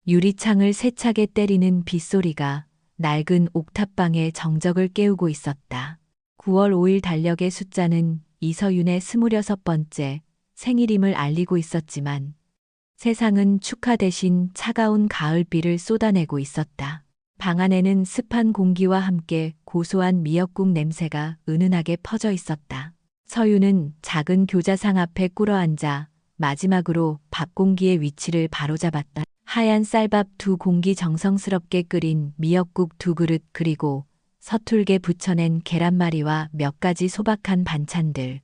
유리창을 세차게 때리는 빗소리가 낡은 옥탑방의 정적을 깨우고 있었다. 9월 5일 달력의 숫자는 이서윤의 26번째 생일임을 알리고 있었지만 세상은 축하 대신 차가운 가을비를 쏟아내고 있었다. 방 안에는 습한 공기와 함께 고소한 미역국 냄새가 은은하게 퍼져 있었다. 서윤은 작은 교자상 앞에 꿇어앉아 마지막으로 밥 공기의 위치를 바로잡았다. 하얀 쌀밥 2공기, 정성스럽게 끓인 미역국 2그릇, 그리고 서툴게 부쳐낸 계란말이와 몇 가지 소박한 반찬들.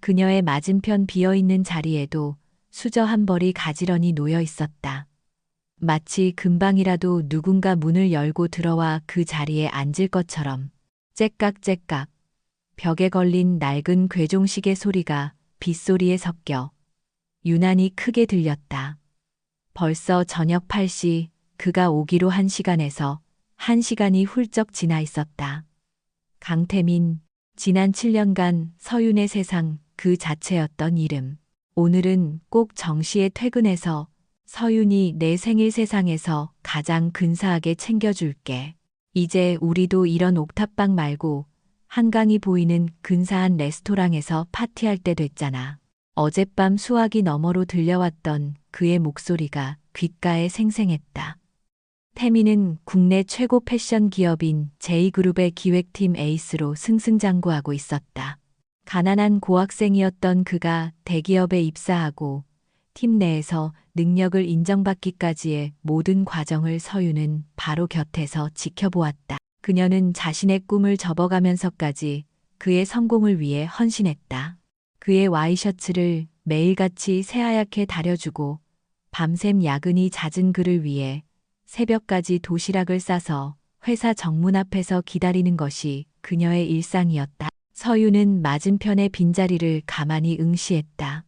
그녀의 맞은편 비어있는 자리에도 수저 한 벌이 가지런히 놓여 있었다. 마치 금방이라도 누군가 문을 열고 들어와 그 자리에 앉을 것처럼. 째깍째깍 벽에 걸린 낡은 괴종시계 소리가 빗소리에 섞여 유난히 크게 들렸다. 벌써 저녁 8시, 그가 오기로 한 시간에서 1시간이 훌쩍 지나 있었다. 강태민, 지난 7년간 서윤의 세상 그 자체였던 이름. 오늘은 꼭 정시에 퇴근해서 서윤이 내 생일 세상에서 가장 근사하게 챙겨줄게. 이제 우리도 이런 옥탑방 말고 한강이 보이는 근사한 레스토랑에서 파티할 때 됐잖아. 어젯밤 수화기 너머로 들려왔던 그의 목소리가 귓가에 생생했다. 태민은 국내 최고 패션 기업인 J그룹의 기획팀 에이스로 승승장구하고 있었다. 가난한 고학생이었던 그가 대기업에 입사하고 팀 내에서 능력을 인정받기까지의 모든 과정을 서윤은 바로 곁에서 지켜보았다. 그녀는 자신의 꿈을 접어가면서까지 그의 성공을 위해 헌신했다. 그의 와이셔츠를 매일같이 새하얗게 다려주고 밤샘 야근이 잦은 그를 위해 새벽까지 도시락을 싸서 회사 정문 앞에서 기다리는 것이 그녀의 일상이었다. 서윤은 맞은편의 빈자리를 가만히 응시했다.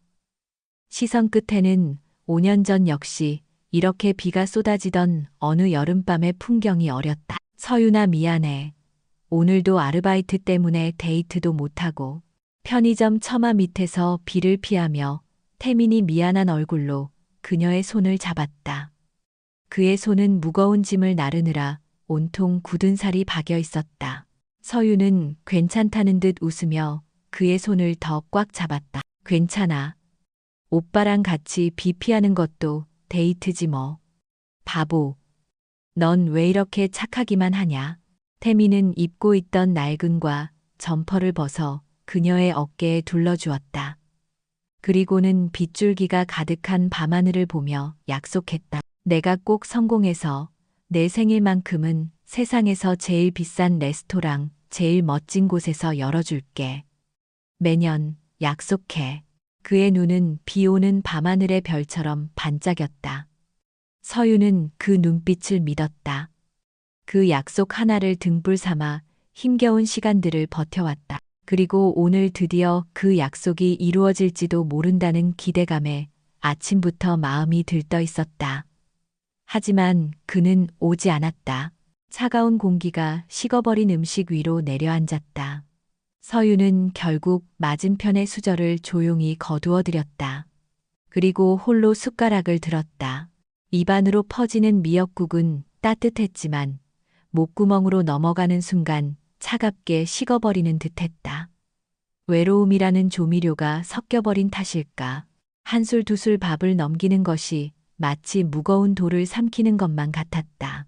시선 끝에는 5년 전 역시 이렇게 비가 쏟아지던 어느 여름밤의 풍경이 어렸다. 서윤아, 미안해. 오늘도 아르바이트 때문에 데이트도 못하고. 편의점 처마 밑에서 비를 피하며 태민이 미안한 얼굴로 그녀의 손을 잡았다. 그의 손은 무거운 짐을 나르느라 온통 굳은 살이 박여 있었다. 서윤은 괜찮다는 듯 웃으며 그의 손을 더 꽉 잡았다. 괜찮아. 오빠랑 같이 비 피하는 것도 데이트지 뭐. 바보. 넌 왜 이렇게 착하기만 하냐? 태민은 입고 있던 낡은과 점퍼를 벗어 그녀의 어깨에 둘러주었다. 그리고는 빗줄기가 가득한 밤하늘을 보며 약속했다. 내가 꼭 성공해서 내 생일만큼은 세상에서 제일 비싼 레스토랑, 제일 멋진 곳에서 열어줄게. 매년 약속해. 그의 눈은 비 오는 밤하늘의 별처럼 반짝였다. 서윤은 그 눈빛을 믿었다. 그 약속 하나를 등불 삼아 힘겨운 시간들을 버텨왔다. 그리고 오늘 드디어 그 약속이 이루어질지도 모른다는 기대감에 아침부터 마음이 들떠 있었다. 하지만 그는 오지 않았다. 차가운 공기가 식어버린 음식 위로 내려앉았다. 서윤은 결국 맞은편의 수저를 조용히 거두어들였다. 그리고 홀로 숟가락을 들었다. 입안으로 퍼지는 미역국은 따뜻했지만 목구멍으로 넘어가는 순간 차갑게 식어버리는 듯했다. 외로움이라는 조미료가 섞여버린 탓일까. 한술 두술 밥을 넘기는 것이 마치 무거운 돌을 삼키는 것만 같았다.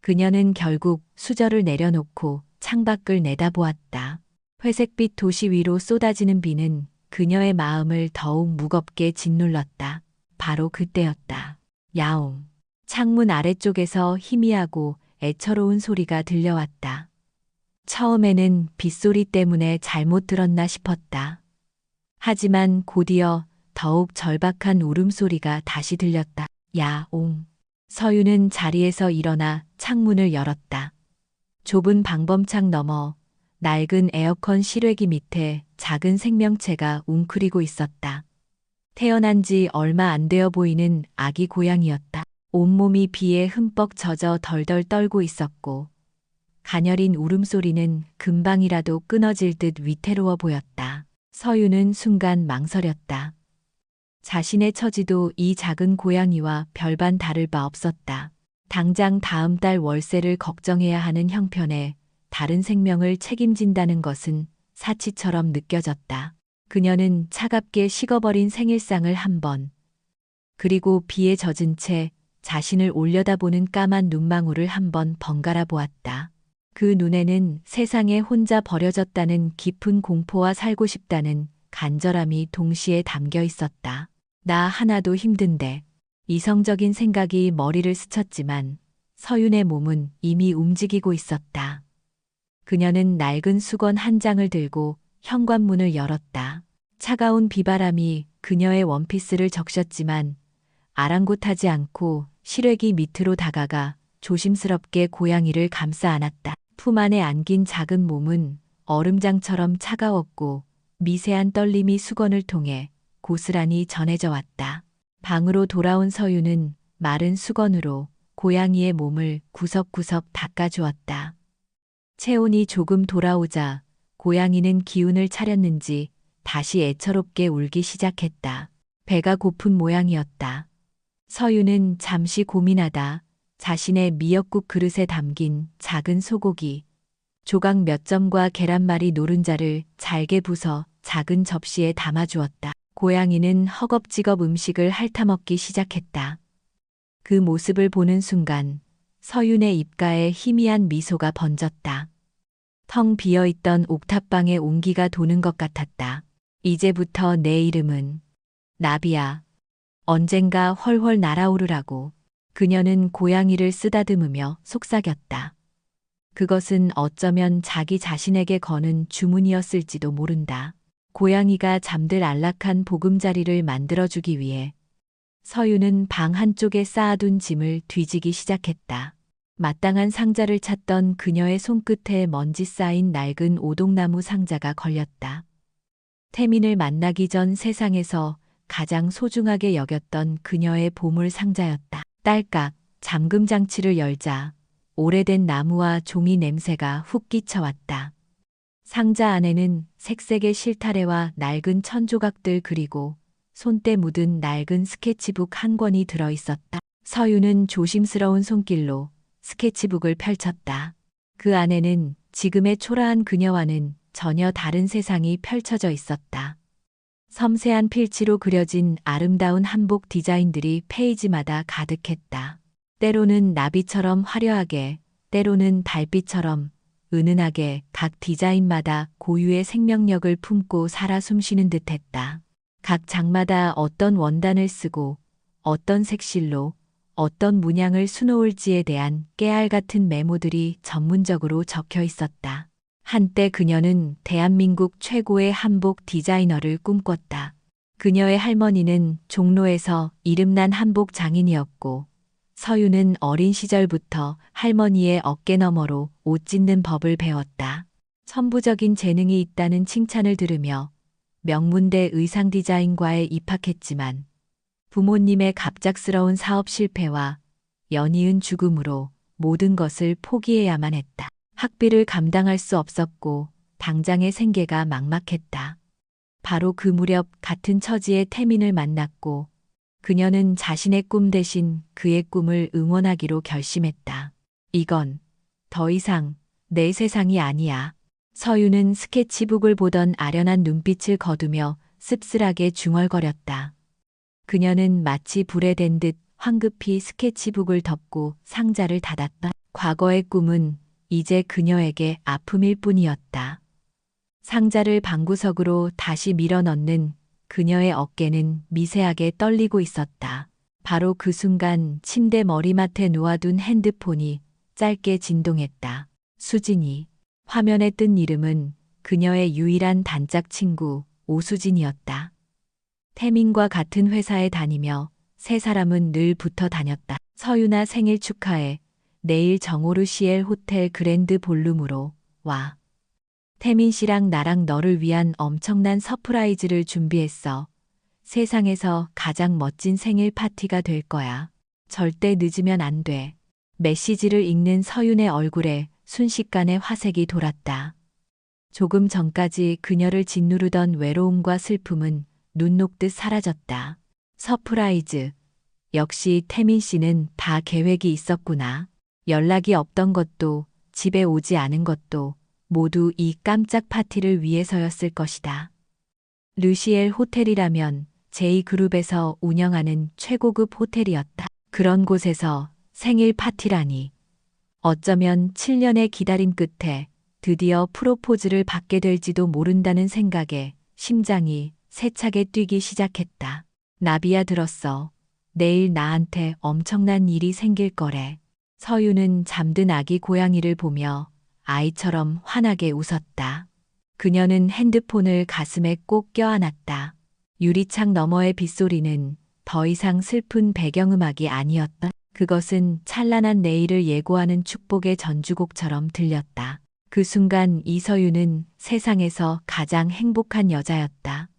그녀는 결국 수저를 내려놓고 창밖을 내다보았다. 회색빛 도시 위로 쏟아지는 비는 그녀의 마음을 더욱 무겁게 짓눌렀다. 바로 그때였다. 야옹. 창문 아래쪽에서 희미하고 애처로운 소리가 들려왔다. 처음에는 빗소리 때문에 잘못 들었나 싶었다. 하지만 곧이어 더욱 절박한 울음소리가 다시 들렸다. 야옹. 서윤은 자리에서 일어나 창문을 열었다. 좁은 방범창 너머 낡은 에어컨 실외기 밑에 작은 생명체가 웅크리고 있었다. 태어난 지 얼마 안 되어 보이는 아기 고양이였다. 온몸이 비에 흠뻑 젖어 덜덜 떨고 있었고 가녀린 울음소리는 금방이라도 끊어질 듯 위태로워 보였다. 서윤은 순간 망설였다. 자신의 처지도 이 작은 고양이와 별반 다를 바 없었다. 당장 다음 달 월세를 걱정해야 하는 형편에 다른 생명을 책임진다는 것은 사치처럼 느껴졌다. 그녀는 차갑게 식어버린 생일상을 한 번, 그리고 비에 젖은 채 자신을 올려다보는 까만 눈망울을 한 번 번갈아 보았다. 그 눈에는 세상에 혼자 버려졌다는 깊은 공포와 살고 싶다는 간절함이 동시에 담겨 있었다. 나 하나도 힘든데. 이성적인 생각이 머리를 스쳤지만 서윤의 몸은 이미 움직이고 있었다. 그녀는 낡은 수건 한 장을 들고 현관문을 열었다. 차가운 비바람이 그녀의 원피스를 적셨지만 아랑곳하지 않고 실외기 밑으로 다가가 조심스럽게 고양이를 감싸 안았다. 품 안에 안긴 작은 몸은 얼음장처럼 차가웠고 미세한 떨림이 수건을 통해 고스란히 전해져 왔다. 방으로 돌아온 서윤은 마른 수건으로 고양이의 몸을 구석구석 닦아주었다. 체온이 조금 돌아오자 고양이는 기운을 차렸는지 다시 애처롭게 울기 시작했다. 배가 고픈 모양이었다. 서윤은 잠시 고민하다 자신의 미역국 그릇에 담긴 작은 소고기, 조각 몇 점과 계란말이 노른자를 잘게 부숴 작은 접시에 담아주었다. 고양이는 허겁지겁 음식을 핥아먹기 시작했다. 그 모습을 보는 순간 서윤의 입가에 희미한 미소가 번졌다. 텅 비어있던 옥탑방에 온기가 도는 것 같았다. 이제부터 내 이름은 나비야. 언젠가 훨훨 날아오르라고. 그녀는 고양이를 쓰다듬으며 속삭였다. 그것은 어쩌면 자기 자신에게 거는 주문이었을지도 모른다. 고양이가 잠들 안락한 보금자리를 만들어주기 위해 서윤은 방 한쪽에 쌓아둔 짐을 뒤지기 시작했다. 마땅한 상자를 찾던 그녀의 손끝에 먼지 쌓인 낡은 오동나무 상자가 걸렸다. 태민을 만나기 전 세상에서 가장 소중하게 여겼던 그녀의 보물 상자였다. 딸깍, 잠금 장치를 열자 오래된 나무와 종이 냄새가 훅 끼쳐왔다. 상자 안에는 색색의 실타래와 낡은 천조각들 그리고 손때 묻은 낡은 스케치북 한 권이 들어 있었다. 서윤은 조심스러운 손길로 스케치북을 펼쳤다. 그 안에는 지금의 초라한 그녀와는 전혀 다른 세상이 펼쳐져 있었다. 섬세한 필치로 그려진 아름다운 한복 디자인들이 페이지마다 가득했다. 때로는 나비처럼 화려하게, 때로는 달빛처럼 은은하게 각 디자인마다 고유의 생명력을 품고 살아 숨쉬는 듯했다. 각 장마다 어떤 원단을 쓰고 어떤 색실로 어떤 문양을 수놓을지에 대한 깨알 같은 메모들이 전문적으로 적혀 있었다. 한때 그녀는 대한민국 최고의 한복 디자이너를 꿈꿨다. 그녀의 할머니는 종로에서 이름난 한복 장인이었고 서윤은 어린 시절부터 할머니의 어깨너머로 옷 찢는 법을 배웠다. 천부적인 재능이 있다는 칭찬을 들으며 명문대 의상 디자인과에 입학했지만 부모님의 갑작스러운 사업 실패와 연이은 죽음으로 모든 것을 포기해야만 했다. 학비를 감당할 수 없었고 당장의 생계가 막막했다. 바로 그 무렵 같은 처지의 태민을 만났고 그녀는 자신의 꿈 대신 그의 꿈을 응원하기로 결심했다. 이건 더 이상 내 세상이 아니야. 서윤은 스케치북을 보던 아련한 눈빛을 거두며 씁쓸하게 중얼거렸다. 그녀는 마치 불에 댄 듯 황급히 스케치북을 덮고 상자를 닫았다. 과거의 꿈은 이제 그녀에게 아픔일 뿐이었다. 상자를 방구석으로 다시 밀어넣는 그녀의 어깨는 미세하게 떨리고 있었다. 바로 그 순간 침대 머리맡에 놓아둔 핸드폰이 짧게 진동했다. 수진이. 화면에 뜬 이름은 그녀의 유일한 단짝 친구 오수진이었다. 태민과 같은 회사에 다니며 세 사람은 늘 붙어 다녔다. 서윤아 생일 축하해. 내일 정오르시엘 호텔 그랜드 볼룸으로 와. 태민 씨랑 나랑 너를 위한 엄청난 서프라이즈를 준비했어. 세상에서 가장 멋진 생일 파티가 될 거야. 절대 늦으면 안 돼. 메시지를 읽는 서윤의 얼굴에 순식간에 화색이 돌았다. 조금 전까지 그녀를 짓누르던 외로움과 슬픔은 눈 녹듯 사라졌다. 서프라이즈. 역시 태민 씨는 다 계획이 있었구나. 연락이 없던 것도 집에 오지 않은 것도 모두 이 깜짝 파티를 위해서였을 것이다. 르시엘 호텔이라면 제2그룹에서 운영하는 최고급 호텔이었다. 그런 곳에서 생일 파티라니. 어쩌면 7년의 기다림 끝에 드디어 프로포즈를 받게 될지도 모른다는 생각에 심장이 세차게 뛰기 시작했다. 나비야 들었어. 내일 나한테 엄청난 일이 생길 거래. 서유는 잠든 아기 고양이를 보며 아이처럼 환하게 웃었다. 그녀는 핸드폰을 가슴에 꼭 껴안았다. 유리창 너머의 빗소리는 더 이상 슬픈 배경음악이 아니었다. 그것은 찬란한 내일을 예고하는 축복의 전주곡처럼 들렸다. 그 순간 이서유는 세상에서 가장 행복한 여자였다.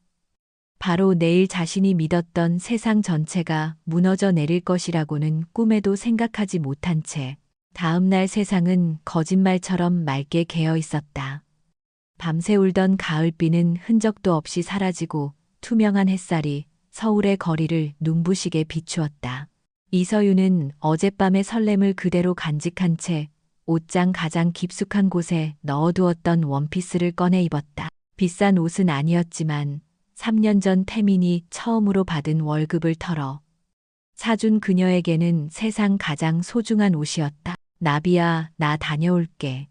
바로 내일 자신이 믿었던 세상 전체가 무너져 내릴 것이라고는 꿈에도 생각하지 못한 채 다음날 세상은 거짓말처럼 맑게 개어 있었다. 밤새 울던 가을비는 흔적도 없이 사라지고 투명한 햇살이 서울의 거리를 눈부시게 비추었다. 이서유는 어젯밤의 설렘을 그대로 간직한 채 옷장 가장 깊숙한 곳에 넣어두었던 원피스를 꺼내 입었다. 비싼 옷은 아니었지만 3년 전 태민이 처음으로 받은 월급을 털어 사준 그녀에게는 세상 가장 소중한 옷이었다. 나비야, 나 다녀올게.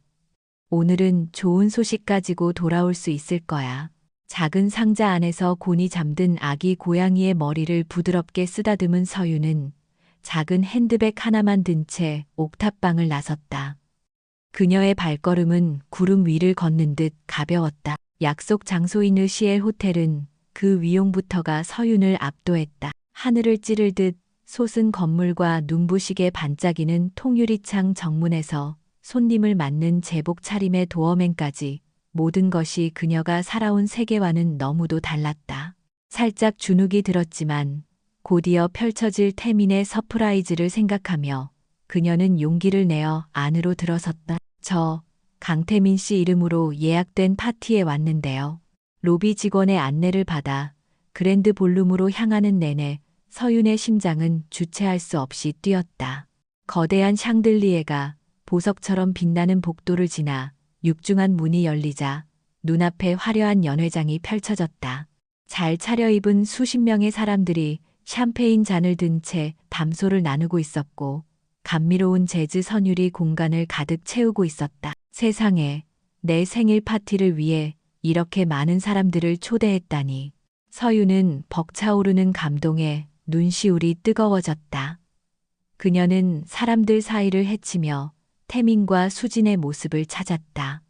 오늘은 좋은 소식 가지고 돌아올 수 있을 거야. 작은 상자 안에서 곤히 잠든 아기 고양이의 머리를 부드럽게 쓰다듬은 서유는 작은 핸드백 하나만 든 채 옥탑방을 나섰다. 그녀의 발걸음은 구름 위를 걷는 듯 가벼웠다. 약속 장소인 르시엘 호텔은 그 위용부터가 서윤을 압도했다. 하늘을 찌를 듯 솟은 건물과 눈부시게 반짝이는 통유리창 정문에서 손님을 맞는 제복 차림의 도어맨까지 모든 것이 그녀가 살아온 세계와는 너무도 달랐다. 살짝 주눅이 들었지만 곧이어 펼쳐질 태민의 서프라이즈를 생각하며 그녀는 용기를 내어 안으로 들어섰다. 저 강태민 씨 이름으로 예약된 파티에 왔는데요. 로비 직원의 안내를 받아 그랜드 볼룸으로 향하는 내내 서윤의 심장은 주체할 수 없이 뛰었다. 거대한 샹들리에가 보석처럼 빛나는 복도를 지나 육중한 문이 열리자 눈앞에 화려한 연회장이 펼쳐졌다. 잘 차려입은 수십 명의 사람들이 샴페인 잔을 든 채 담소를 나누고 있었고 감미로운 재즈 선율이 공간을 가득 채우고 있었다. 세상에, 내 생일 파티를 위해 이렇게 많은 사람들을 초대했다니. 서유는 벅차오르는 감동에 눈시울이 뜨거워졌다. 그녀는 사람들 사이를 헤치며 태민과 수진의 모습을 찾았다.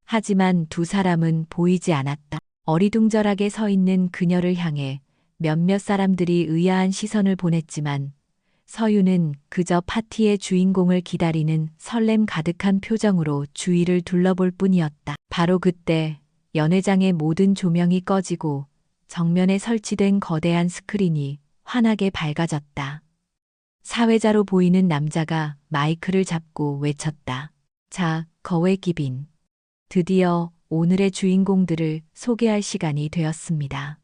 하지만 두 사람은 보이지 않았다. 어리둥절하게 서 있는 그녀를 향해 몇몇 사람들이 의아한 시선을 보냈지만 서유는 그저 파티의 주인공을 기다리는 설렘 가득한 표정으로 주위를 둘러볼 뿐이었다. 바로 그때 연회장의 모든 조명이 꺼지고 정면에 설치된 거대한 스크린이 환하게 밝아졌다. 사회자로 보이는 남자가 마이크를 잡고 외쳤다. 자, 거외기빈. 드디어 오늘의 주인공들을 소개할 시간이 되었습니다.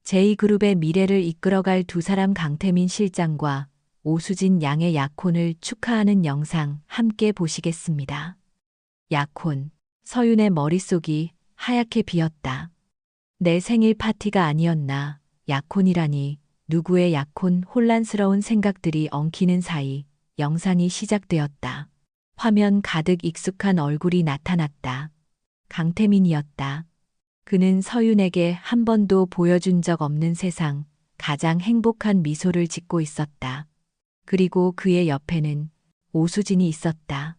제2그룹의 미래를 이끌어갈 두 사람 강태민 실장과 오수진 양의 약혼을 축하하는 영상 함께 보시겠습니다. 약혼. 서윤의 머릿속이 하얗게 비었다. 내 생일 파티가 아니었나. 약혼이라니. 누구의 약혼. 혼란스러운 생각들이 엉키는 사이 영상이 시작되었다. 화면 가득 익숙한 얼굴이 나타났다. 강태민이었다. 그는 서윤에게 한 번도 보여준 적 없는 세상 가장 행복한 미소를 짓고 있었다. 그리고 그의 옆에는 오수진이 있었다.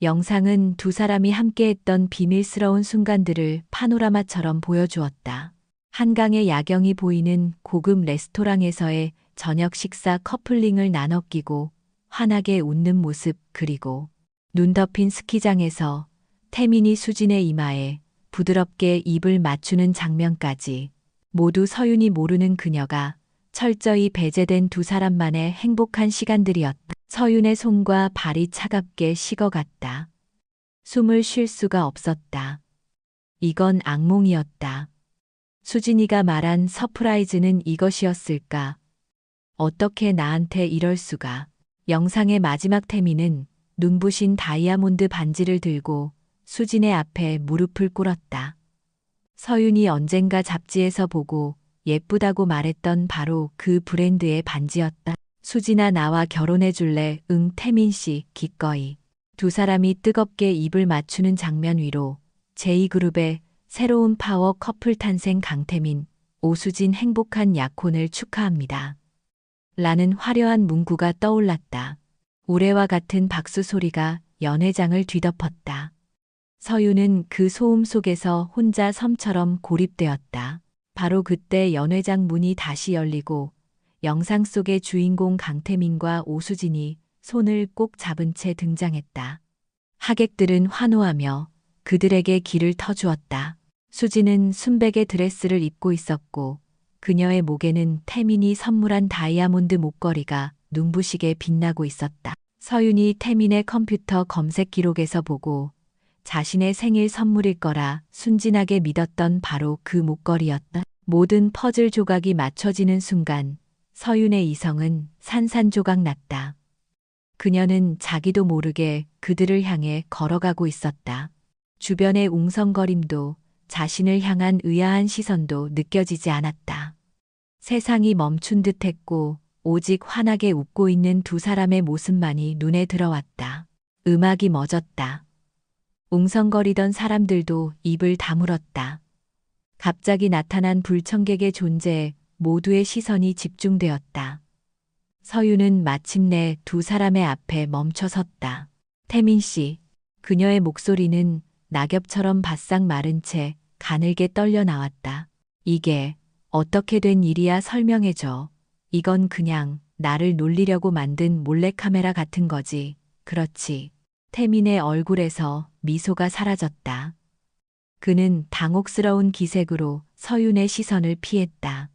영상은 두 사람이 함께했던 비밀스러운 순간들을 파노라마처럼 보여주었다. 한강의 야경이 보이는 고급 레스토랑에서의 저녁 식사 커플링을 나눠 끼고 환하게 웃는 모습, 그리고 눈 덮인 스키장에서 태민이 수진의 이마에 부드럽게 입을 맞추는 장면까지 모두 서윤이 모르는 그녀가 철저히 배제된 두 사람만의 행복한 시간들이었다. 서윤의 손과 발이 차갑게 식어갔다. 숨을 쉴 수가 없었다. 이건 악몽이었다. 수진이가 말한 서프라이즈는 이것이었을까? 어떻게 나한테 이럴 수가? 영상의 마지막 태민은 눈부신 다이아몬드 반지를 들고 수진의 앞에 무릎을 꿇었다. 서윤이 언젠가 잡지에서 보고 예쁘다고 말했던 바로 그 브랜드의 반지였다. 수진아 나와 결혼해 줄래? 응 태민 씨 기꺼이. 두 사람이 뜨겁게 입을 맞추는 장면 위로 제2그룹의 새로운 파워 커플 탄생 강태민, 오수진 행복한 약혼을 축하합니다. 라는 화려한 문구가 떠올랐다. 우레와 같은 박수 소리가 연회장을 뒤덮었다. 서윤은 그 소음 속에서 혼자 섬처럼 고립되었다. 바로 그때 연회장 문이 다시 열리고 영상 속의 주인공 강태민과 오수진이 손을 꼭 잡은 채 등장했다. 하객들은 환호하며 그들에게 길을 터주었다. 수진은 순백의 드레스를 입고 있었고 그녀의 목에는 태민이 선물한 다이아몬드 목걸이가 눈부시게 빛나고 있었다. 서윤이 태민의 컴퓨터 검색 기록에서 보고 자신의 생일 선물일 거라 순진하게 믿었던 바로 그 목걸이였다. 모든 퍼즐 조각이 맞춰지는 순간 서윤의 이성은 산산조각 났다. 그녀는 자기도 모르게 그들을 향해 걸어가고 있었다. 주변의 웅성거림도 자신을 향한 의아한 시선도 느껴지지 않았다. 세상이 멈춘 듯했고 오직 환하게 웃고 있는 두 사람의 모습만이 눈에 들어왔다. 음악이 멎었다. 웅성거리던 사람들도 입을 다물었다. 갑자기 나타난 불청객의 존재에 모두의 시선이 집중되었다. 서윤은 마침내 두 사람의 앞에 멈춰 섰다. 태민 씨, 그녀의 목소리는 낙엽처럼 바싹 마른 채 가늘게 떨려 나왔다. 이게 어떻게 된 일이야 설명해줘. 이건 그냥 나를 놀리려고 만든 몰래카메라 같은 거지. 그렇지. 태민의 얼굴에서 미소가 사라졌다. 그는 당혹스러운 기색으로 서윤의 시선을 피했다.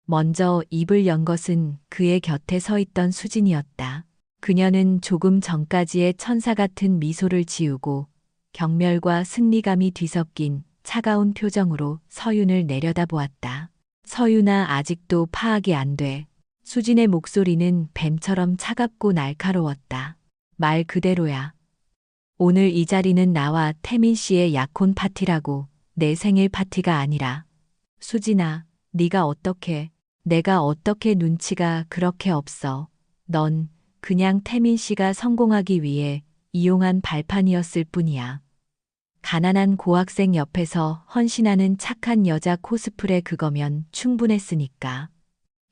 먼저 입을 연 것은 그의 곁에 서 있던 수진이었다. 그녀는 조금 전까지의 천사 같은 미소를 지우고 경멸과 승리감이 뒤섞인 차가운 표정으로 서윤을 내려다보았다. 서윤아 아직도 파악이 안 돼. 수진의 목소리는 뱀처럼 차갑고 날카로웠다. 말 그대로야. 오늘 이 자리는 나와 태민 씨의 약혼 파티라고, 내 생일 파티가 아니라. 수진아, 내가 어떻게 눈치가 그렇게 없어. 넌 그냥 태민 씨가 성공하기 위해 이용한 발판이었을 뿐이야. 가난한 고학생 옆에서 헌신하는 착한 여자 코스프레 그거면 충분했으니까.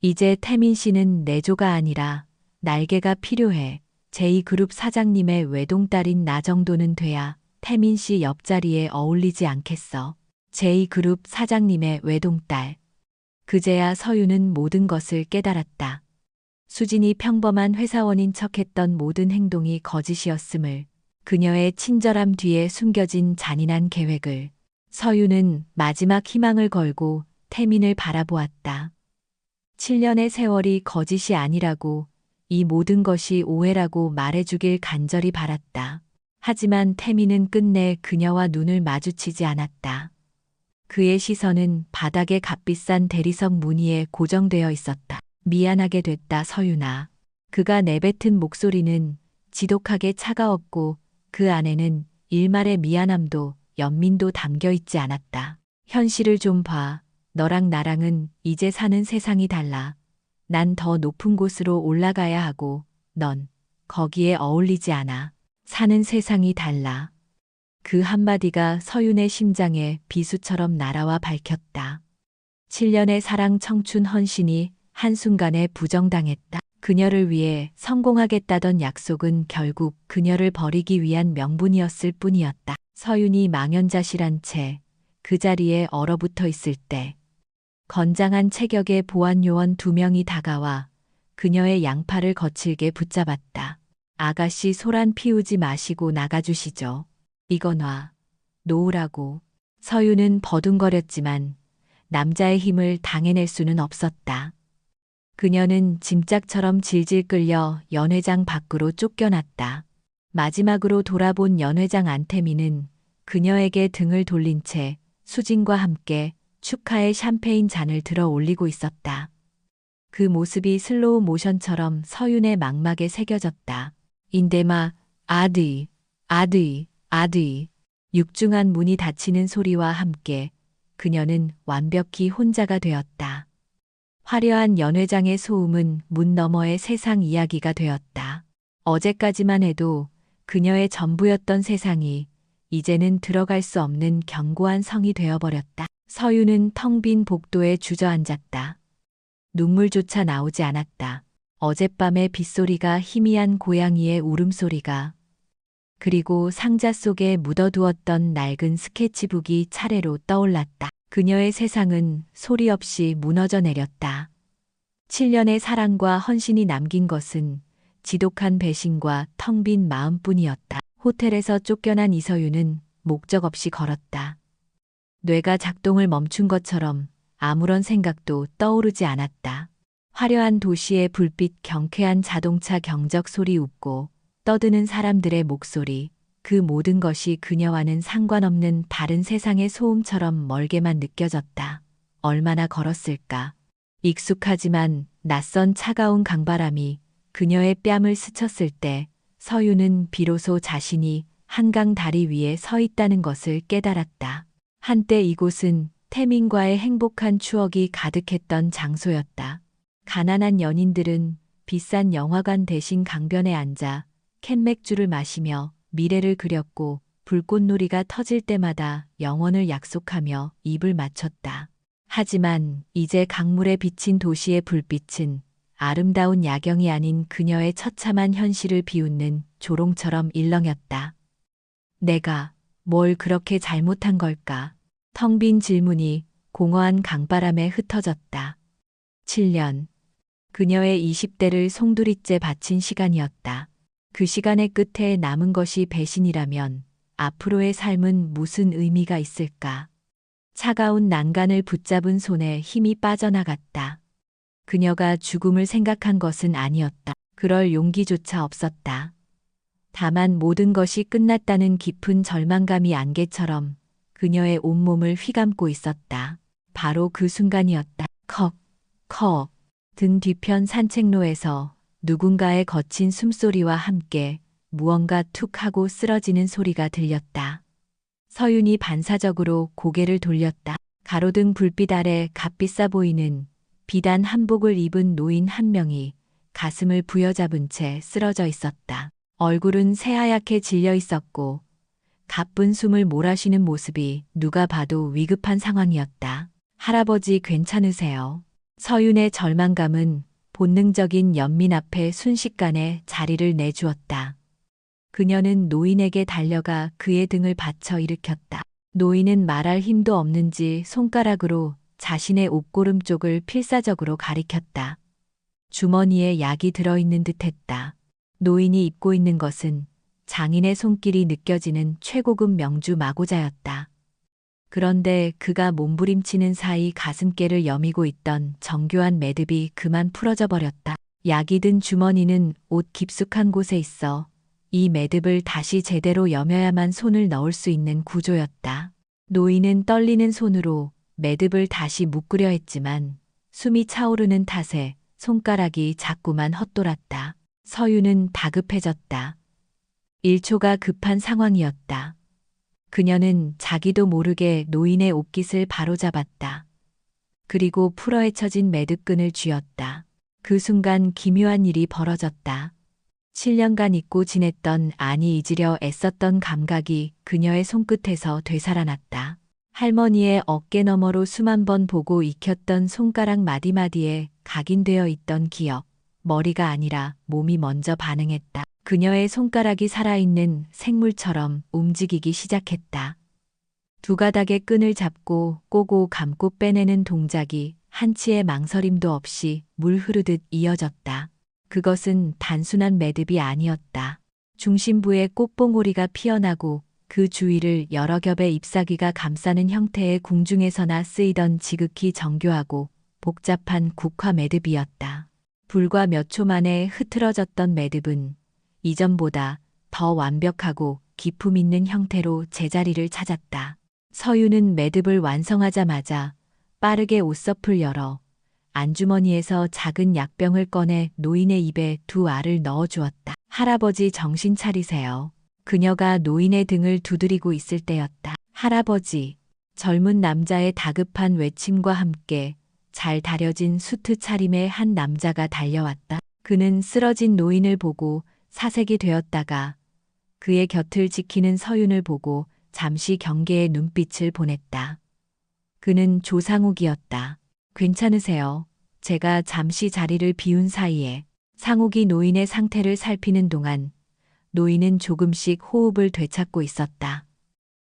이제 태민 씨는 내조가 아니라 날개가 필요해. 제2그룹 사장님의 외동딸인 나 정도는 돼야 태민 씨 옆자리에 어울리지 않겠어. 제2그룹 사장님의 외동딸. 그제야 서윤은 모든 것을 깨달았다. 수진이 평범한 회사원인 척했던 모든 행동이 거짓이었음을, 그녀의 친절함 뒤에 숨겨진 잔인한 계획을. 서윤은 마지막 희망을 걸고 태민을 바라보았다. 7년의 세월이 거짓이 아니라고, 이 모든 것이 오해라고 말해주길 간절히 바랐다. 하지만 태민은 끝내 그녀와 눈을 마주치지 않았다. 그의 시선은 바닥에 값비싼 대리석 무늬에 고정되어 있었다. 미안하게 됐다 서윤아. 그가 내뱉은 목소리는 지독하게 차가웠고 그 안에는 일말의 미안함도 연민도 담겨 있지 않았다. 현실을 좀 봐. 너랑 나랑은 이제 사는 세상이 달라. 난 더 높은 곳으로 올라가야 하고 넌 거기에 어울리지 않아. 사는 세상이 달라. 그 한마디가 서윤의 심장에 비수처럼 날아와 밝혔다. 7년의 사랑 청춘 헌신이 한순간에 부정당했다. 그녀를 위해 성공하겠다던 약속은 결국 그녀를 버리기 위한 명분이었을 뿐이었다. 서윤이 망연자실한 채 그 자리에 얼어붙어 있을 때 건장한 체격의 보안요원 2명이 다가와 그녀의 양팔을 거칠게 붙잡았다. 아가씨 소란 피우지 마시고 나가주시죠. 이거 놓으라고. 서윤은 버둥거렸지만 남자의 힘을 당해낼 수는 없었다. 그녀는 짐짝처럼 질질 끌려 연회장 밖으로 쫓겨났다. 마지막으로 돌아본 연회장 안태민은 그녀에게 등을 돌린 채 수진과 함께 축하의 샴페인 잔을 들어 올리고 있었다. 그 모습이 슬로우 모션처럼 서윤의 망막에 새겨졌다. 인데마, 아드이, 아드이, 아드이. 육중한 문이 닫히는 소리와 함께 그녀는 완벽히 혼자가 되었다. 화려한 연회장의 소음은 문 너머의 세상 이야기가 되었다. 어제까지만 해도 그녀의 전부였던 세상이 이제는 들어갈 수 없는 견고한 성이 되어버렸다. 서윤은 텅 빈 복도에 주저앉았다. 눈물조차 나오지 않았다. 어젯밤의 빗소리가 희미한 고양이의 울음소리가 그리고 상자 속에 묻어두었던 낡은 스케치북이 차례로 떠올랐다. 그녀의 세상은 소리 없이 무너져 내렸다. 7년의 사랑과 헌신이 남긴 것은 지독한 배신과 텅 빈 마음뿐이었다. 호텔에서 쫓겨난 이서윤은 목적 없이 걸었다. 뇌가 작동을 멈춘 것처럼 아무런 생각도 떠오르지 않았다. 화려한 도시의 불빛, 경쾌한 자동차 경적 소리, 웃고 떠드는 사람들의 목소리, 그 모든 것이 그녀와는 상관없는 다른 세상의 소음처럼 멀게만 느껴졌다. 얼마나 걸었을까? 익숙하지만 낯선 차가운 강바람이 그녀의 뺨을 스쳤을 때 서윤은 비로소 자신이 한강 다리 위에 서 있다는 것을 깨달았다. 한때 이곳은 태민과의 행복한 추억이 가득했던 장소였다. 가난한 연인들은 비싼 영화관 대신 강변에 앉아 캔맥주를 마시며 미래를 그렸고 불꽃놀이가 터질 때마다 영원을 약속하며 입을 맞췄다. 하지만 이제 강물에 비친 도시의 불빛은 아름다운 야경이 아닌 그녀의 처참한 현실을 비웃는 조롱처럼 일렁였다. 내가 뭘 그렇게 잘못한 걸까? 텅 빈 질문이 공허한 강바람에 흩어졌다. 7년. 그녀의 20대를 송두리째 바친 시간이었다. 그 시간의 끝에 남은 것이 배신이라면 앞으로의 삶은 무슨 의미가 있을까? 차가운 난간을 붙잡은 손에 힘이 빠져나갔다. 그녀가 죽음을 생각한 것은 아니었다. 그럴 용기조차 없었다. 다만 모든 것이 끝났다는 깊은 절망감이 안개처럼 그녀의 온몸을 휘감고 있었다. 바로 그 순간이었다. 컥, 컥. 등 뒤편 산책로에서 누군가의 거친 숨소리와 함께 무언가 툭 하고 쓰러지는 소리가 들렸다. 서윤이 반사적으로 고개를 돌렸다. 가로등 불빛 아래 값비싸 보이는 비단 한복을 입은 노인 한 명이 가슴을 부여잡은 채 쓰러져 있었다. 얼굴은 새하얗게 질려 있었고 가쁜 숨을 몰아쉬는 모습이 누가 봐도 위급한 상황이었다. 할아버지 괜찮으세요? 서윤의 절망감은 본능적인 연민 앞에 순식간에 자리를 내주었다. 그녀는 노인에게 달려가 그의 등을 받쳐 일으켰다. 노인은 말할 힘도 없는지 손가락으로 자신의 옷고름 쪽을 필사적으로 가리켰다. 주머니에 약이 들어있는 듯했다. 노인이 입고 있는 것은 장인의 손길이 느껴지는 최고급 명주 마고자였다. 그런데 그가 몸부림치는 사이 가슴께를 여미고 있던 정교한 매듭이 그만 풀어져 버렸다. 약이 든 주머니는 옷 깊숙한 곳에 있어 이 매듭을 다시 제대로 여며야만 손을 넣을 수 있는 구조였다. 노인은 떨리는 손으로 매듭을 다시 묶으려 했지만 숨이 차오르는 탓에 손가락이 자꾸만 헛돌았다. 서윤은 다급해졌다. 1초가 급한 상황이었다. 그녀는 자기도 모르게 노인의 옷깃을 바로잡았다. 그리고 풀어헤쳐진 매듭끈을 쥐었다. 그 순간 기묘한 일이 벌어졌다. 7년간 잊고 지냈던, 아니 잊으려 애썼던 감각이 그녀의 손끝에서 되살아났다. 할머니의 어깨 너머로 수만 번 보고 익혔던 손가락 마디마디에 각인되어 있던 기억. 머리가 아니라 몸이 먼저 반응했다. 그녀의 손가락이 살아있는 생물처럼 움직이기 시작했다. 두 가닥의 끈을 잡고 꼬고 감고 빼내는 동작이 한치의 망설임도 없이 물 흐르듯 이어졌다. 그것은 단순한 매듭이 아니었다. 중심부에 꽃봉오리가 피어나고 그 주위를 여러 겹의 잎사귀가 감싸는 형태의 궁중에서나 쓰이던 지극히 정교하고 복잡한 국화 매듭이었다. 불과 몇 초 만에 흐트러졌던 매듭은 이전보다 더 완벽하고 기품 있는 형태로 제자리를 찾았다. 서윤은 매듭을 완성하자마자 빠르게 옷서풀 열어 안주머니에서 작은 약병을 꺼내 노인의 입에 두 알을 넣어 주었다. 할아버지 정신 차리세요. 그녀가 노인의 등을 두드리고 있을 때였다. 할아버지. 젊은 남자의 다급한 외침과 함께 잘 다려진 수트 차림의 한 남자가 달려왔다. 그는 쓰러진 노인을 보고 사색이 되었다가 그의 곁을 지키는 서윤을 보고 잠시 경계의 눈빛을 보냈다. 그는 조상욱이었다. 괜찮으세요? 제가 잠시 자리를 비운 사이에 상욱이 노인의 상태를 살피는 동안 노인은 조금씩 호흡을 되찾고 있었다.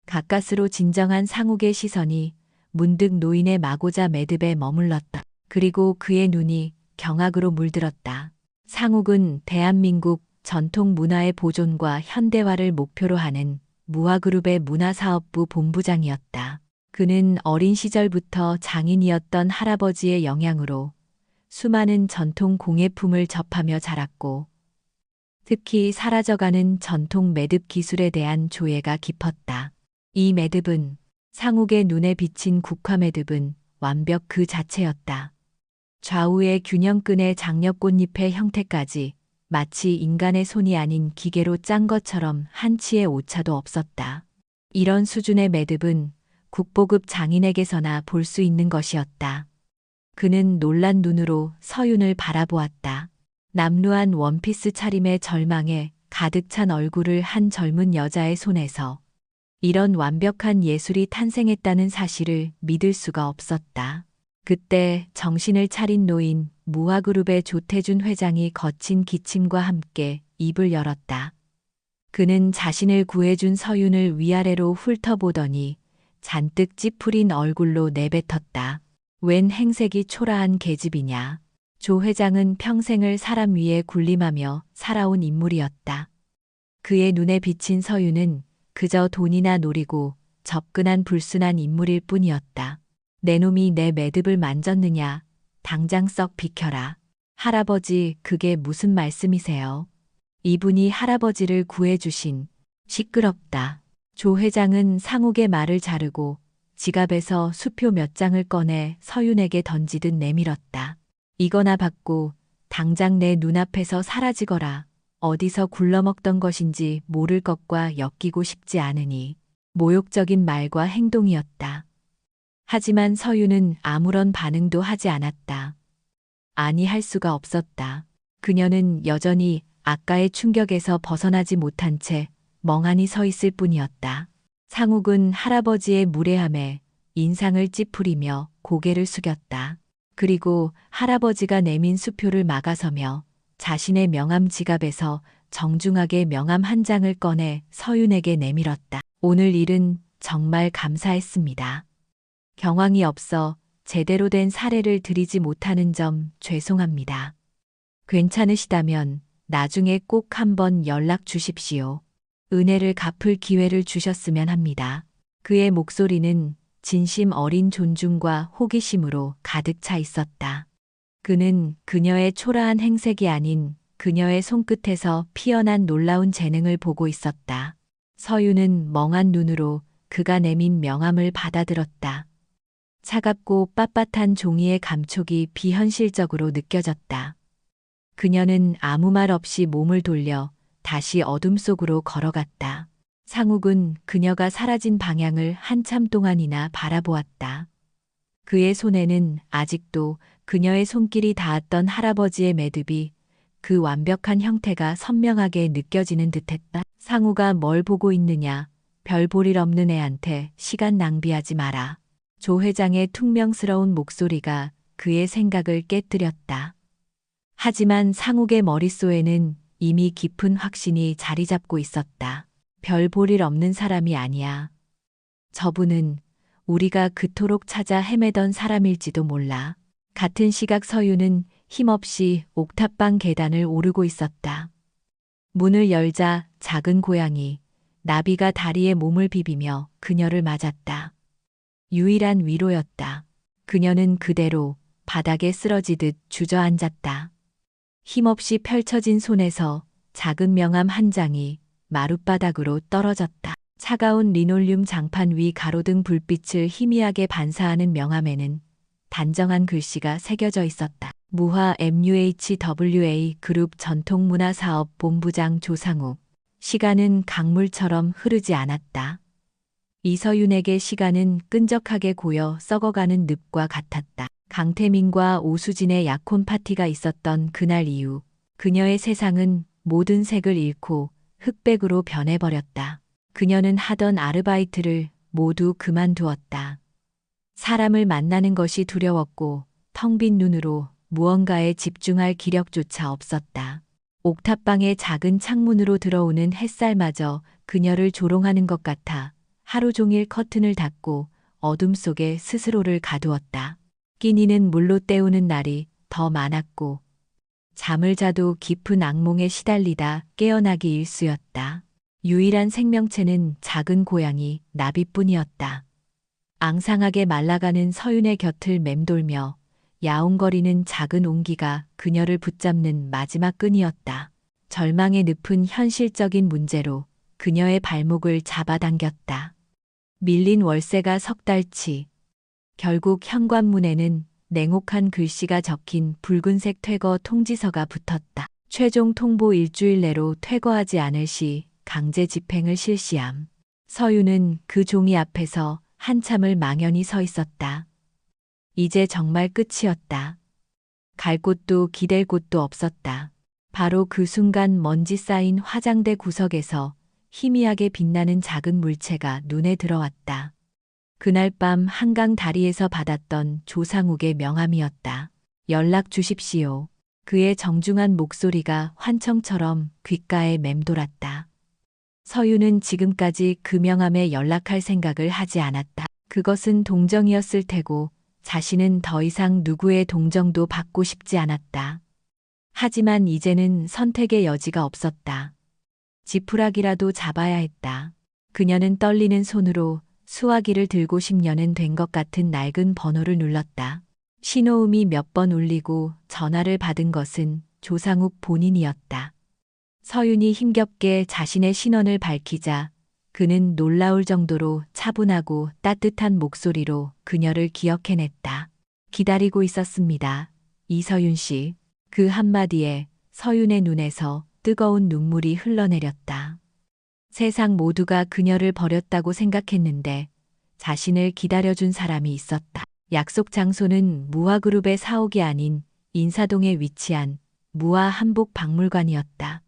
가까스로 진정한 상욱의 시선이 문득 노인의 마고자 매듭에 머물렀다. 그리고 그의 눈이 경악으로 물들었다. 상욱은 대한민국 전통 문화의 보존과 현대화를 목표로 하는 무화그룹의 문화사업부 본부장이었다. 그는 어린 시절부터 장인이었던 할아버지의 영향으로 수많은 전통 공예품을 접하며 자랐고 특히 사라져가는 전통 매듭 기술에 대한 조예가 깊었다. 이 매듭은 상욱의 눈에 비친 국화 매듭은 완벽 그 자체였다. 좌우의 균형끈의 장려꽃잎의 형태까지 마치 인간의 손이 아닌 기계로 짠 것처럼 한치의 오차도 없었다. 이런 수준의 매듭은 국보급 장인에게서나 볼 수 있는 것이었다. 그는 놀란 눈으로 서윤을 바라보았다. 남루한 원피스 차림의 절망에 가득 찬 얼굴을 한 젊은 여자의 손에서 이런 완벽한 예술이 탄생했다는 사실을 믿을 수가 없었다. 그때 정신을 차린 노인 무화그룹의 조태준 회장이 거친 기침과 함께 입을 열었다. 그는 자신을 구해준 서윤을 위아래로 훑어보더니 잔뜩 찌푸린 얼굴로 내뱉었다. 웬 행색이 초라한 계집이냐. 조 회장은 평생을 사람 위에 군림하며 살아온 인물이었다. 그의 눈에 비친 서윤은 그저 돈이나 노리고 접근한 불순한 인물일 뿐이었다. 내 놈이 내 매듭을 만졌느냐. 당장 썩 비켜라. 할아버지, 그게 무슨 말씀이세요? 이분이 할아버지를 구해주신. 시끄럽다. 조 회장은 상욱의 말을 자르고 지갑에서 수표 몇 장을 꺼내 서윤에게 던지듯 내밀었다. 이거나 받고 당장 내 눈앞에서 사라지거라. 어디서 굴러먹던 것인지 모를 것과 엮이고 싶지 않으니. 모욕적인 말과 행동이었다. 하지만 서윤은 아무런 반응도 하지 않았다. 아니, 할 수가 없었다. 그녀는 여전히 아까의 충격에서 벗어나지 못한 채 멍하니 서 있을 뿐이었다. 상욱은 할아버지의 무례함에 인상을 찌푸리며 고개를 숙였다. 그리고 할아버지가 내민 수표를 막아서며 자신의 명함 지갑에서 정중하게 명함 한 장을 꺼내 서윤에게 내밀었다. 오늘 일은 정말 감사했습니다. 경황이 없어 제대로 된 사례를 드리지 못하는 점 죄송합니다. 괜찮으시다면 나중에 꼭 한번 연락 주십시오. 은혜를 갚을 기회를 주셨으면 합니다. 그의 목소리는 진심 어린 존중과 호기심으로 가득 차 있었다. 그는 그녀의 초라한 행색이 아닌 그녀의 손끝에서 피어난 놀라운 재능을 보고 있었다. 서윤은 멍한 눈으로 그가 내민 명함을 받아들었다. 차갑고 빳빳한 종이의 감촉이 비현실적으로 느껴졌다. 그녀는 아무 말 없이 몸을 돌려 다시 어둠 속으로 걸어갔다. 상욱은 그녀가 사라진 방향을 한참 동안이나 바라보았다. 그의 손에는 아직도 그녀의 손길이 닿았던 할아버지의 매듭이 그 완벽한 형태가 선명하게 느껴지는 듯했다. 상우가 뭘 보고 있느냐. 별 볼 일 없는 애한테 시간 낭비하지 마라. 조 회장의 퉁명스러운 목소리가 그의 생각을 깨뜨렸다. 하지만 상욱의 머릿속에는 이미 깊은 확신이 자리 잡고 있었다. 별 볼 일 없는 사람이 아니야. 저분은 우리가 그토록 찾아 헤매던 사람일지도 몰라. 같은 시각 서윤은 힘없이 옥탑방 계단을 오르고 있었다. 문을 열자 작은 고양이 나비가 다리에 몸을 비비며 그녀를 맞았다. 유일한 위로였다. 그녀는 그대로 바닥에 쓰러지듯 주저앉았다. 힘없이 펼쳐진 손에서 작은 명함 한 장이 마룻바닥으로 떨어졌다. 차가운 리놀륨 장판 위 가로등 불빛을 희미하게 반사하는 명함에는 단정한 글씨가 새겨져 있었다. 무화 MUHWA 그룹 전통문화사업 본부장 조상욱. 시간은 강물처럼 흐르지 않았다. 이서윤에게 시간은 끈적하게 고여 썩어가는 늪과 같았다. 강태민과 오수진의 약혼 파티가 있었던 그날 이후 그녀의 세상은 모든 색을 잃고 흑백으로 변해버렸다. 그녀는 하던 아르바이트를 모두 그만두었다. 사람을 만나는 것이 두려웠고 텅 빈 눈으로 무언가에 집중할 기력조차 없었다. 옥탑방의 작은 창문으로 들어오는 햇살마저 그녀를 조롱하는 것 같아 하루 종일 커튼을 닫고 어둠 속에 스스로를 가두었다. 끼니는 물로 때우는 날이 더 많았고 잠을 자도 깊은 악몽에 시달리다 깨어나기 일쑤였다. 유일한 생명체는 작은 고양이 나비뿐이었다. 앙상하게 말라가는 서윤의 곁을 맴돌며 야옹거리는 작은 옹기가 그녀를 붙잡는 마지막 끈이었다. 절망의 늪은 현실적인 문제로 그녀의 발목을 잡아당겼다. 밀린 월세가 석 달치. 결국 현관문에는 냉혹한 글씨가 적힌 붉은색 퇴거 통지서가 붙었다. 최종 통보 일주일 내로 퇴거하지 않을 시 강제 집행을 실시함. 서윤은 그 종이 앞에서 한참을 망연히 서 있었다. 이제 정말 끝이었다. 갈 곳도 기댈 곳도 없었다. 바로 그 순간 먼지 쌓인 화장대 구석에서 희미하게 빛나는 작은 물체가 눈에 들어왔다. 그날 밤 한강 다리에서 받았던 조상욱의 명함이었다. 연락 주십시오. 그의 정중한 목소리가 환청처럼 귓가에 맴돌았다. 서윤은 지금까지 그 명함에 연락할 생각을 하지 않았다. 그것은 동정이었을 테고 자신은 더 이상 누구의 동정도 받고 싶지 않았다. 하지만 이제는 선택의 여지가 없었다. 지푸라기라도 잡아야 했다. 그녀는 떨리는 손으로 수화기를 들고 10년은 된 것 같은 낡은 번호를 눌렀다. 신호음이 몇 번 울리고 전화를 받은 것은 조상욱 본인이었다. 서윤이 힘겹게 자신의 신원을 밝히자 그는 놀라울 정도로 차분하고 따뜻한 목소리로 그녀를 기억해냈다. 기다리고 있었습니다. 이서윤 씨. 그 한마디에 서윤의 눈에서 뜨거운 눈물이 흘러내렸다. 세상 모두가 그녀를 버렸다고 생각했는데 자신을 기다려준 사람이 있었다. 약속 장소는 무화그룹의 사옥이 아닌 인사동에 위치한 무화 한복 박물관이었다.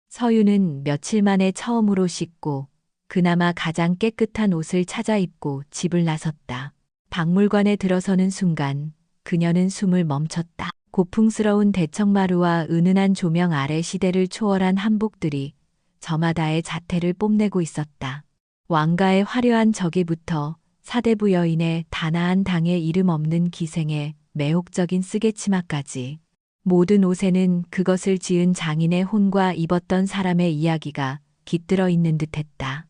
서윤은 며칠 만에 처음으로 씻고 그나마 가장 깨끗한 옷을 찾아 입고 집을 나섰다. 박물관에 들어서는 순간 그녀는 숨을 멈췄다. 고풍스러운 대청마루와 은은한 조명 아래 시대를 초월한 한복들이 저마다의 자태를 뽐내고 있었다. 왕가의 화려한 저기부터 사대부 여인의 단아한 당의 이름 없는 기생의 매혹적인 쓰개치마까지 모든 옷에는 그것을 지은 장인의 혼과 입었던 사람의 이야기가 깃들어 있는 듯했다.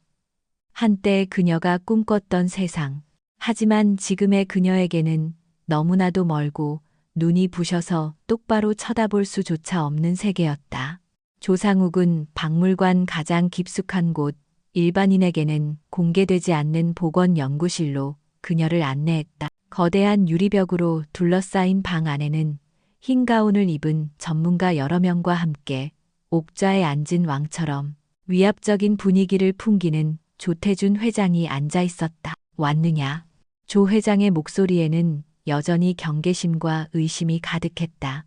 한때 그녀가 꿈꿨던 세상. 하지만 지금의 그녀에게는 너무나도 멀고 눈이 부셔서 똑바로 쳐다볼 수조차 없는 세계였다. 조상욱은 박물관 가장 깊숙한 곳, 일반인에게는 공개되지 않는 복원 연구실로 그녀를 안내했다. 거대한 유리벽으로 둘러싸인 방 안에는 흰 가운을 입은 전문가 여러 명과 함께 옥좌에 앉은 왕처럼 위압적인 분위기를 풍기는 조태준 회장이 앉아 있었다. 왔느냐? 조 회장의 목소리에는 여전히 경계심과 의심이 가득했다.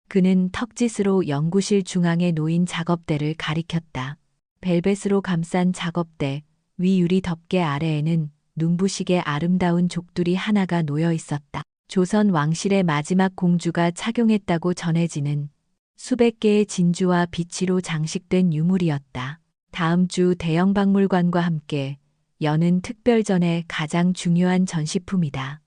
그는 턱짓으로 연구실 중앙에 놓인 작업대를 가리켰다. 벨벳으로 감싼 작업대, 위 유리 덮개 아래에는 눈부시게 아름다운 족두리 하나가 놓여 있었다. 조선 왕실의 마지막 공주가 착용했다고 전해지는 수백 개의 진주와 비치로 장식된 유물이었다. 다음 주 대형 박물관과 함께 여는 특별전의 가장 중요한 전시품이다.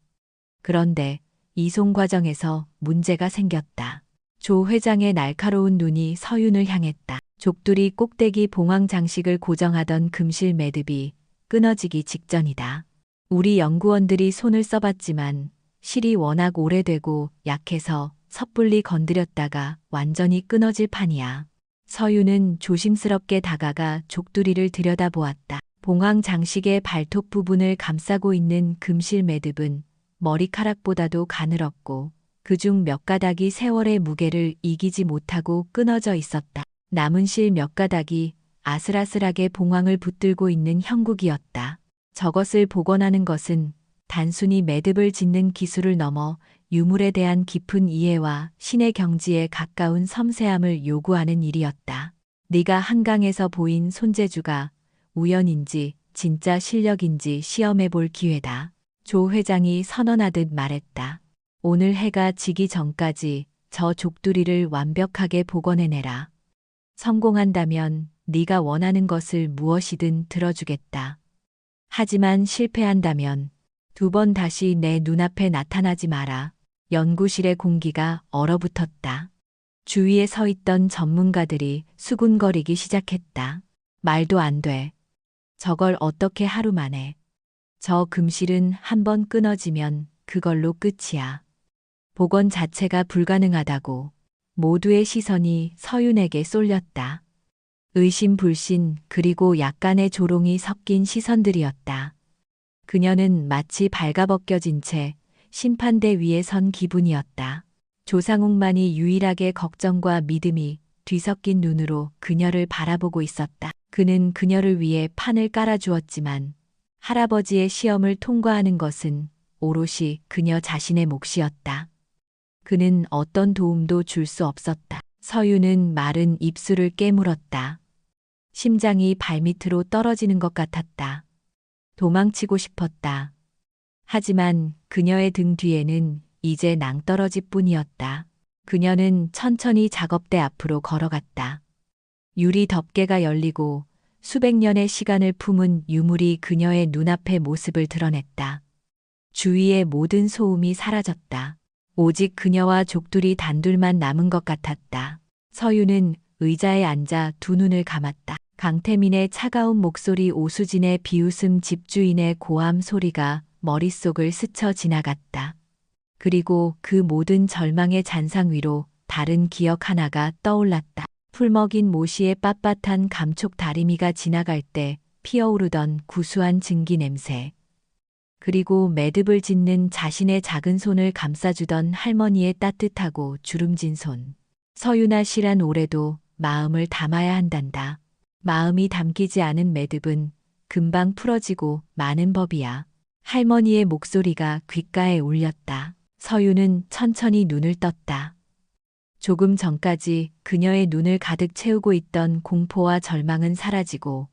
그런데 이송 과정에서 문제가 생겼다. 조 회장의 날카로운 눈이 서윤을 향했다. 족두리 꼭대기 봉황 장식을 고정하던 금실 매듭이 끊어지기 직전이다. 우리 연구원들이 손을 써봤지만 실이 워낙 오래되고 약해서 섣불리 건드렸다가 완전히 끊어질 판이야. 서윤은 조심스럽게 다가가 족두리를 들여다보았다. 봉황 장식의 발톱 부분을 감싸고 있는 금실 매듭은 머리카락보다도 가늘었고 그중 몇 가닥이 세월의 무게를 이기지 못하고 끊어져 있었다. 남은 실 몇 가닥이 아슬아슬하게 봉황을 붙들고 있는 형국이었다. 저것을 복원하는 것은 단순히 매듭을 짓는 기술을 넘어 유물에 대한 깊은 이해와 신의 경지에 가까운 섬세함을 요구하는 일이었다. 네가 한강에서 보인 손재주가 우연인지 진짜 실력인지 시험해 볼 기회다. 조 회장이 선언하듯 말했다. 오늘 해가 지기 전까지 저 족두리를 완벽하게 복원해내라. 성공한다면 네가 원하는 것을 무엇이든 들어주겠다. 하지만 실패한다면 2번 다시 내 눈앞에 나타나지 마라. 연구실의 공기가 얼어붙었다. 주위에 서 있던 전문가들이 수군거리기 시작했다. 말도 안 돼. 저걸 어떻게 하루 만에. 저 금실은 한번 끊어지면 그걸로 끝이야. 복원 자체가 불가능하다고. 모두의 시선이 서윤에게 쏠렸다. 의심 불신 그리고 약간의 조롱이 섞인 시선들이었다. 그녀는 마치 발가벗겨진 채 심판대 위에 선 기분이었다. 조상욱만이 유일하게 걱정과 믿음이 뒤섞인 눈으로 그녀를 바라보고 있었다. 그는 그녀를 위해 판을 깔아주었지만 할아버지의 시험을 통과하는 것은 오롯이 그녀 자신의 몫이었다. 그는 어떤 도움도 줄 수 없었다. 서윤은 마른 입술을 깨물었다. 심장이 발밑으로 떨어지는 것 같았다. 도망치고 싶었다. 하지만 그녀의 등 뒤에는 이제 낭떠러지 뿐이었다. 그녀는 천천히 작업대 앞으로 걸어갔다. 유리 덮개가 열리고 수백 년의 시간을 품은 유물이 그녀의 눈앞에 모습을 드러냈다. 주위의 모든 소음이 사라졌다. 오직 그녀와 족둘이 단둘만 남은 것 같았다. 서윤은 의자에 앉아 두 눈을 감았다. 강태민의 차가운 목소리, 오수진의 비웃음, 집주인의 고함 소리가 머릿속을 스쳐 지나갔다. 그리고 그 모든 절망의 잔상 위로 다른 기억 하나가 떠올랐다. 풀먹인 모시의 빳빳한 감촉, 다리미가 지나갈 때 피어오르던 구수한 증기 냄새. 그리고 매듭을 짓는 자신의 작은 손을 감싸주던 할머니의 따뜻하고 주름진 손. 서윤아 씨란 올해도 마음을 담아야 한단다. 마음이 담기지 않은 매듭은 금방 풀어지고 마는 법이야. 할머니의 목소리가 귓가에 울렸다. 서윤은 천천히 눈을 떴다. 조금 전까지 그녀의 눈을 가득 채우고 있던 공포와 절망은 사라지고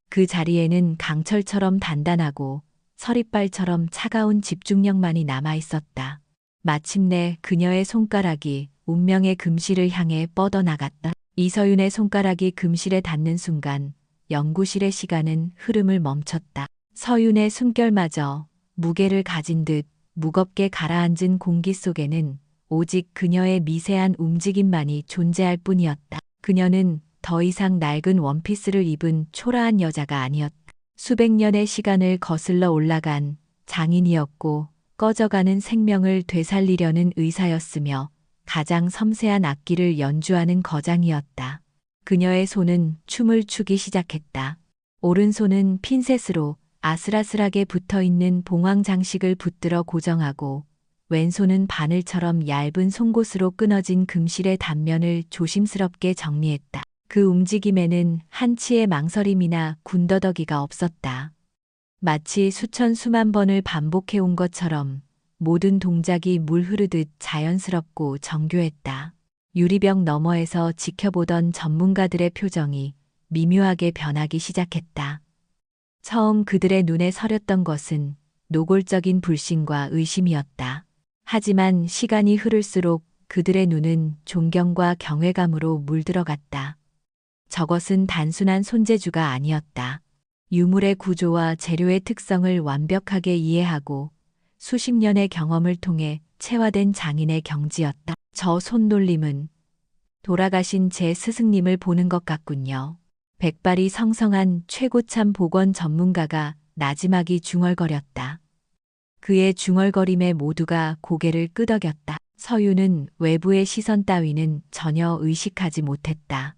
그 자리에는 강철처럼 단단하고 서리발처럼 차가운 집중력만이 남아 있었다. 마침내 그녀의 손가락이 운명의 금실을 향해 뻗어나갔다. 이서윤의 손가락이 금실에 닿는 순간 연구실의 시간은 흐름을 멈췄다. 서윤의 숨결마저 무게를 가진 듯 무겁게 가라앉은 공기 속에는 오직 그녀의 미세한 움직임만이 존재할 뿐이었다. 그녀는 더 이상 낡은 원피스를 입은 초라한 여자가 아니었다. 수백 년의 시간을 거슬러 올라간 장인이었고 꺼져가는 생명을 되살리려는 의사였으며 가장 섬세한 악기를 연주하는 거장이었다. 그녀의 손은 춤을 추기 시작했다. 오른손은 핀셋으로 아슬아슬하게 붙어있는 봉황 장식을 붙들어 고정하고 왼손은 바늘처럼 얇은 송곳으로 끊어진 금실의 단면을 조심스럽게 정리했다. 그 움직임에는 한치의 망설임이나 군더더기가 없었다. 마치 수천 수만 번을 반복해온 것처럼 모든 동작이 물 흐르듯 자연스럽고 정교했다. 유리병 너머에서 지켜보던 전문가들의 표정이 미묘하게 변하기 시작했다. 처음 그들의 눈에 서렸던 것은 노골적인 불신과 의심이었다. 하지만 시간이 흐를수록 그들의 눈은 존경과 경외감으로 물들어갔다. 저것은 단순한 손재주가 아니었다. 유물의 구조와 재료의 특성을 완벽하게 이해하고 수십 년의 경험을 통해 체화된 장인의 경지였다. 저 손놀림은 돌아가신 제 스승님을 보는 것 같군요. 백발이 성성한 최고참 복원 전문가가 나지막이 중얼거렸다. 그의 중얼거림에 모두가 고개를 끄덕였다. 서윤은 외부의 시선 따위는 전혀 의식하지 못했다.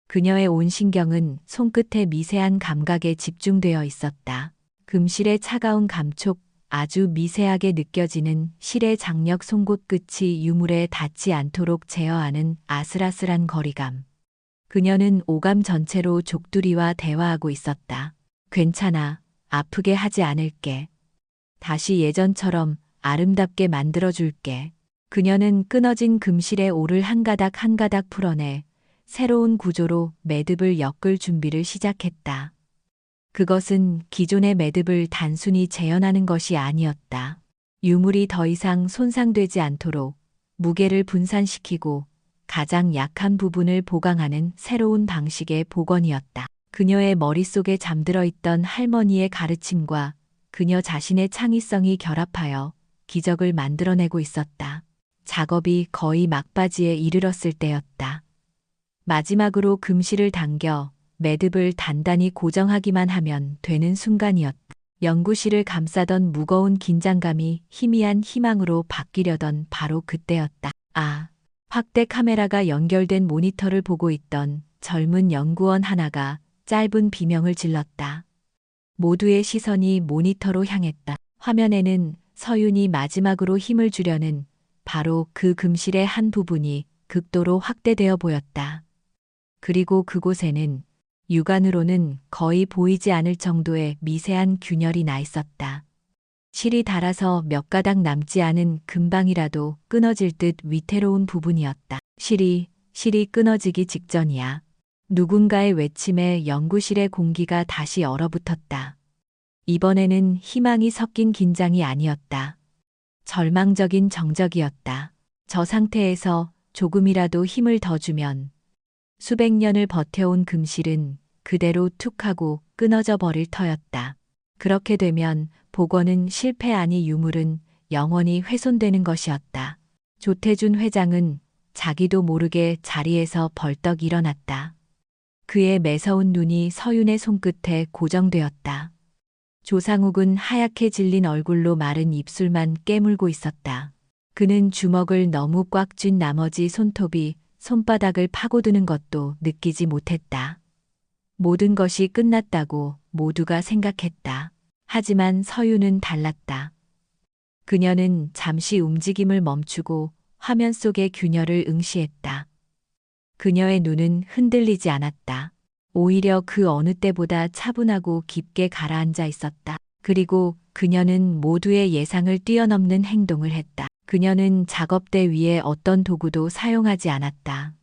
그녀의 온 신경은 손끝의 미세한 감각에 집중되어 있었다. 금실의 차가운 감촉, 아주 미세하게 느껴지는 실의 장력 송곳 끝이 유물에 닿지 않도록 제어하는 아슬아슬한 거리감. 그녀는 오감 전체로 족두리와 대화하고 있었다. 괜찮아. 아프게 하지 않을게. 다시 예전처럼 아름답게 만들어줄게. 그녀는 끊어진 금실의 올을 한 가닥 한 가닥 풀어내 새로운 구조로 매듭을 엮을 준비를 시작했다. 그것은 기존의 매듭을 단순히 재현하는 것이 아니었다. 유물이 더 이상 손상되지 않도록 무게를 분산시키고 가장 약한 부분을 보강하는 새로운 방식의 복원이었다. 그녀의 머릿속에 잠들어 있던 할머니의 가르침과 그녀 자신의 창의성이 결합하여 기적을 만들어내고 있었다. 작업이 거의 막바지에 이르렀을 때였다. 마지막으로 금실을 당겨 매듭을 단단히 고정하기만 하면 되는 순간이었다. 연구실을 감싸던 무거운 긴장감이 희미한 희망으로 바뀌려던 바로 그때였다. 확대 카메라가 연결된 모니터를 보고 있던 젊은 연구원 하나가 짧은 비명을 질렀다. 모두의 시선이 모니터로 향했다. 화면에는 서윤이 마지막으로 힘을 주려는 바로 그 금실의 한 부분이 극도로 확대되어 보였다. 그리고 그곳에는 육안으로는 거의 보이지 않을 정도의 미세한 균열이 나 있었다. 실이 닳아서 몇 가닥 남지 않은 금방이라도 끊어질 듯 위태로운 부분이었다. 실이 끊어지기 직전이야. 누군가의 외침에 연구실의 공기가 다시 얼어붙었다. 이번에는 희망이 섞인 긴장이 아니었다. 절망적인 정적이었다. 저 상태에서 조금이라도 힘을 더 주면 수백 년을 버텨온 금실은 그대로 툭 하고 끊어져 버릴 터였다. 그렇게 되면 복원은 실패 아니 유물은 영원히 훼손되는 것이었다. 조태준 회장은 자기도 모르게 자리에서 벌떡 일어났다. 그의 매서운 눈이 서윤의 손끝에 고정되었다. 조상욱은 하얗게 질린 얼굴로 마른 입술만 깨물고 있었다. 그는 주먹을 너무 꽉 쥔 나머지 손톱이 손바닥을 파고드는 것도 느끼지 못했다. 모든 것이 끝났다고 모두가 생각했다. 하지만 서윤은 달랐다. 그녀는 잠시 움직임을 멈추고 화면 속의 균열을 응시했다. 그녀의 눈은 흔들리지 않았다. 오히려 그 어느 때보다 차분하고 깊게 가라앉아 있었다. 그리고 그녀는 모두의 예상을 뛰어넘는 행동을 했다. 그녀는 작업대 위에 어떤 도구도 사용하지 않았다.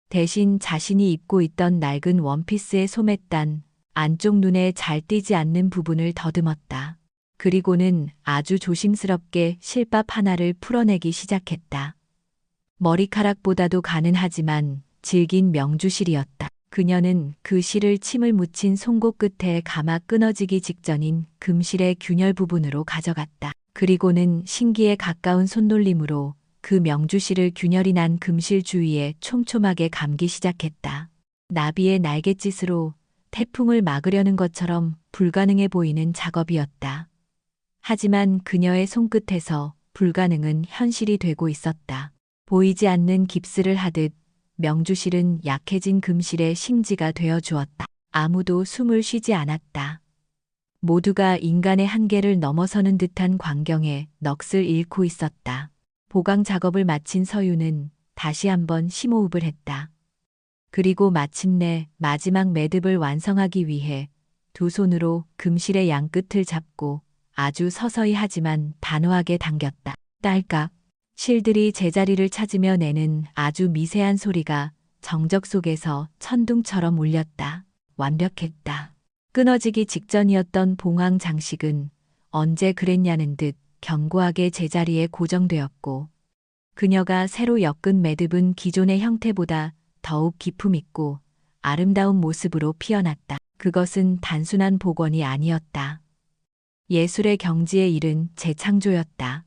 대신 자신이 입고 있던 낡은 원피스의 소매단, 안쪽 눈에 잘 띄지 않는 부분을 더듬었다. 그리고는 아주 조심스럽게 실밥 하나를 풀어내기 시작했다. 머리카락보다도 가는하지만 질긴 명주실이었다. 그녀는 그 실을 침을 묻힌 송곳 끝에 감아 끊어지기 직전인 금실의 균열 부분으로 가져갔다. 그리고는 신기에 가까운 손놀림으로 그 명주실을 균열이 난 금실 주위에 촘촘하게 감기 시작했다. 나비의 날갯짓으로 태풍을 막으려는 것처럼 불가능해 보이는 작업이었다. 하지만 그녀의 손끝에서 불가능은 현실이 되고 있었다. 보이지 않는 깁스를 하듯 명주실은 약해진 금실의 심지가 되어 주었다. 아무도 숨을 쉬지 않았다. 모두가 인간의 한계를 넘어서는 듯한 광경에 넋을 잃고 있었다. 보강 작업을 마친 서윤은 다시 한번 심호흡을 했다. 그리고 마침내 마지막 매듭을 완성하기 위해 두 손으로 금실의 양끝을 잡고 아주 서서히 하지만 단호하게 당겼다. 딸깍. 실들이 제자리를 찾으며 내는 아주 미세한 소리가 정적 속에서 천둥처럼 울렸다. 완벽했다. 끊어지기 직전이었던 봉황 장식은 언제 그랬냐는 듯 견고하게 제자리에 고정되었고 그녀가 새로 엮은 매듭은 기존의 형태보다 더욱 기품 있고 아름다운 모습으로 피어났다. 그것은 단순한 복원이 아니었다. 예술의 경지에 이른 재창조였다.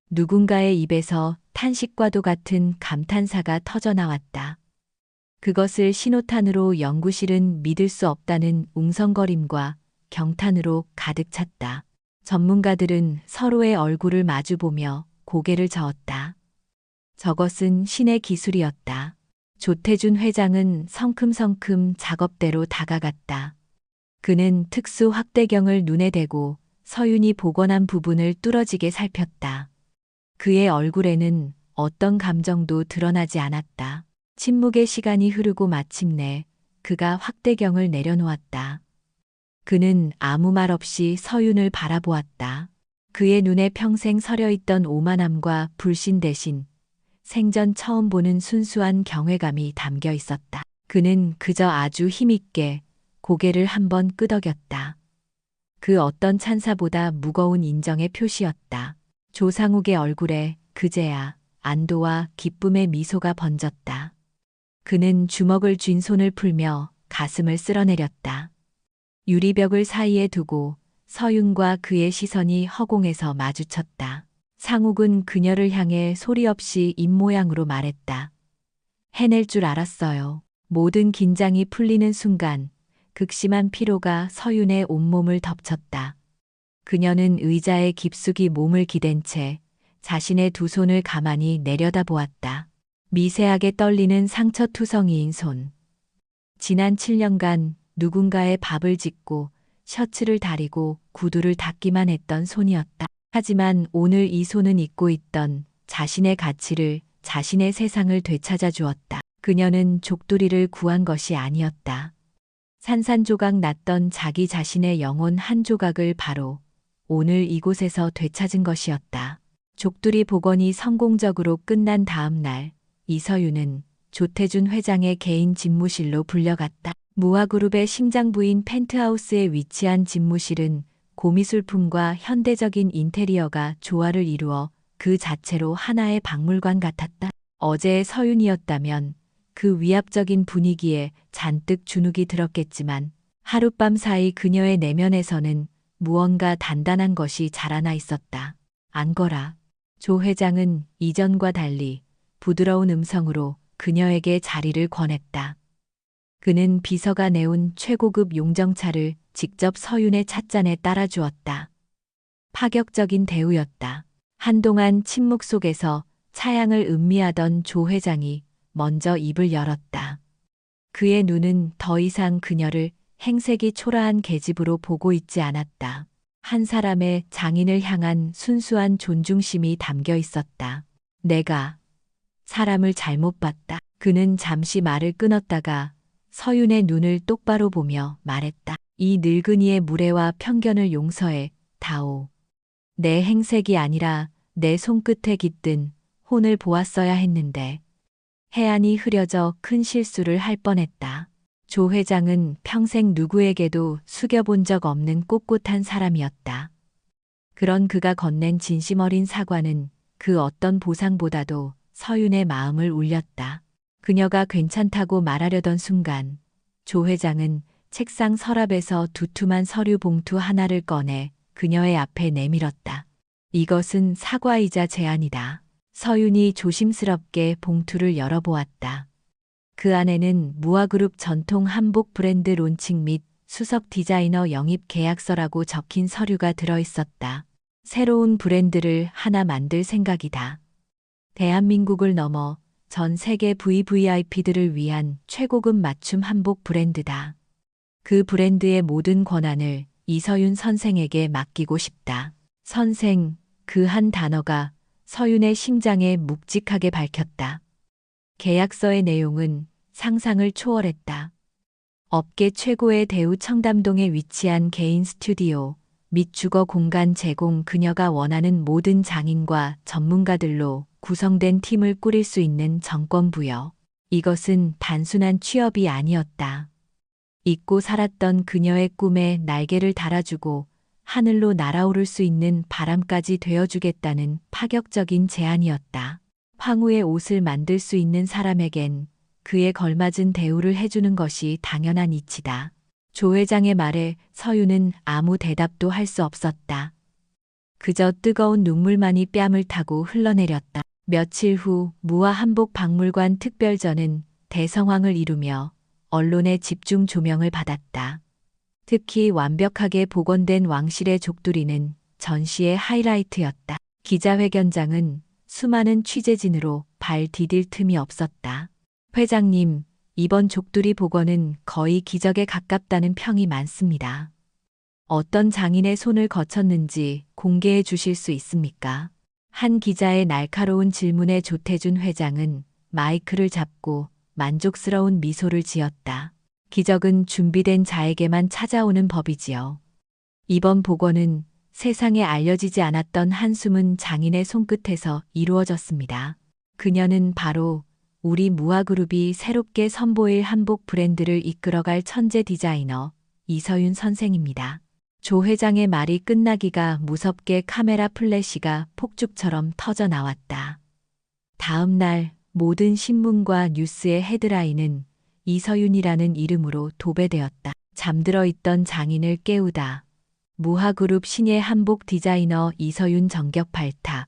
누군가의 입에서 탄식과도 같은 감탄사가 터져나왔다. 그것을 신호탄으로 연구실은 믿을 수 없다는 웅성거림과 경탄으로 가득 찼다. 전문가들은 서로의 얼굴을 마주보며 고개를 저었다. 저것은 신의 기술이었다. 조태준 회장은 성큼성큼 작업대로 다가갔다. 그는 특수 확대경을 눈에 대고 서윤이 복원한 부분을 뚫어지게 살폈다. 그의 얼굴에는 어떤 감정도 드러나지 않았다. 침묵의 시간이 흐르고 마침내 그가 확대경을 내려놓았다. 그는 아무 말 없이 서윤을 바라보았다. 그의 눈에 평생 서려있던 오만함과 불신 대신 생전 처음 보는 순수한 경외감이 담겨 있었다. 그는 그저 아주 힘있게 고개를 한번 끄덕였다. 그 어떤 찬사보다 무거운 인정의 표시였다. 조상욱의 얼굴에 그제야 안도와 기쁨의 미소가 번졌다. 그는 주먹을 쥔 손을 풀며 가슴을 쓸어내렸다. 유리벽을 사이에 두고 서윤과 그의 시선이 허공에서 마주쳤다. 상욱은 그녀를 향해 소리 없이 입모양으로 말했다. 해낼 줄 알았어요. 모든 긴장이 풀리는 순간 극심한 피로가 서윤의 온몸을 덮쳤다. 그녀는 의자에 깊숙이 몸을 기댄 채 자신의 두 손을 가만히 내려다보았다. 미세하게 떨리는 상처투성이인 손. 지난 7년간 누군가의 밥을 짓고 셔츠를 다리고 구두를 닦기만 했던 손이었다. 하지만 오늘 이 손은 잊고 있던 자신의 가치를, 자신의 세상을 되찾아 주었다. 그녀는 족두리를 구한 것이 아니었다. 산산조각 났던 자기 자신의 영혼 한 조각을 바로 오늘 이곳에서 되찾은 것이었다. 족두리 복원이 성공적으로 끝난 다음 날, 이서윤은 조태준 회장의 개인 집무실로 불려갔다. 무화그룹의 심장부인 펜트하우스에 위치한 집무실은 고미술품과 현대적인 인테리어가 조화를 이루어 그 자체로 하나의 박물관 같았다. 어제의 서윤이었다면 그 위압적인 분위기에 잔뜩 주눅이 들었겠지만 하룻밤 사이 그녀의 내면에서는 무언가 단단한 것이 자라나 있었다. 안거라. 조 회장은 이전과 달리 부드러운 음성으로 그녀에게 자리를 권했다. 그는 비서가 내온 최고급 용정차를 직접 서윤의 찻잔에 따라주었다. 파격적인 대우였다. 한동안 침묵 속에서 차양을 음미하던 조 회장이 먼저 입을 열었다. 그의 눈은 더 이상 그녀를 행색이 초라한 계집으로 보고 있지 않았다. 한 사람의 장인을 향한 순수한 존중심이 담겨 있었다. 내가 사람을 잘못 봤다. 그는 잠시 말을 끊었다가 서윤의 눈을 똑바로 보며 말했다. 이 늙은이의 무례와 편견을 용서해, 다오. 내 행색이 아니라 내 손끝에 깃든 혼을 보았어야 했는데 해안이 흐려져 큰 실수를 할 뻔했다. 조 회장은 평생 누구에게도 숙여본 적 없는 꼿꼿한 사람이었다. 그런 그가 건넨 진심 어린 사과는 그 어떤 보상보다도 서윤의 마음을 울렸다. 그녀가 괜찮다고 말하려던 순간 조 회장은 책상 서랍에서 두툼한 서류 봉투 하나를 꺼내 그녀의 앞에 내밀었다. 이것은 사과이자 제안이다. 서윤이 조심스럽게 봉투를 열어보았다. 그 안에는 무화그룹 전통 한복 브랜드 론칭 및 수석 디자이너 영입 계약서라고 적힌 서류가 들어있었다. 새로운 브랜드를 하나 만들 생각이다. 대한민국을 넘어 전 세계 VVIP들을 위한 최고급 맞춤 한복 브랜드다. 그 브랜드의 모든 권한을 이서윤 선생에게 맡기고 싶다. 선생, 그 한 단어가 서윤의 심장에 묵직하게 밝혔다. 계약서의 내용은 상상을 초월했다. 업계 최고의 대우 청담동에 위치한 개인 스튜디오 및 주거 공간 제공, 그녀가 원하는 모든 장인과 전문가들로 구성된 팀을 꾸릴 수 있는 정권 부여. 이것은 단순한 취업이 아니었다. 잊고 살았던 그녀의 꿈에 날개를 달아주고 하늘로 날아오를 수 있는 바람까지 되어주겠다는 파격적인 제안이었다. 황후의 옷을 만들 수 있는 사람에겐 그에 걸맞은 대우를 해주는 것이 당연한 이치다. 조 회장의 말에 서윤은 아무 대답도 할 수 없었다. 그저 뜨거운 눈물만이 뺨을 타고 흘러내렸다. 며칠 후 무화 한복 박물관 특별전은 대성황을 이루며 언론의 집중 조명을 받았다. 특히 완벽하게 복원된 왕실의 족두리는 전시의 하이라이트였다. 기자회견장은 수많은 취재진으로 발 디딜 틈이 없었다. 회장님, 이번 족두리 복원은 거의 기적에 가깝다는 평이 많습니다. 어떤 장인의 손을 거쳤는지 공개해 주실 수 있습니까? 한 기자의 날카로운 질문에 조태준 회장은 마이크를 잡고 만족스러운 미소를 지었다. 기적은 준비된 자에게만 찾아오는 법이지요. 이번 복원은 세상에 알려지지 않았던 한 숨은 장인의 손끝에서 이루어졌습니다. 그녀는 바로 우리 무화그룹이 새롭게 선보일 한복 브랜드를 이끌어갈 천재 디자이너 이서윤 선생입니다. 조 회장의 말이 끝나기가 무섭게 카메라 플래시가 폭죽처럼 터져 나왔다. 다음 날 모든 신문과 뉴스의 헤드라인은 이서윤이라는 이름으로 도배되었다. 잠들어 있던 장인을 깨우다. 무화그룹 신예 한복 디자이너 이서윤 정격 발탁.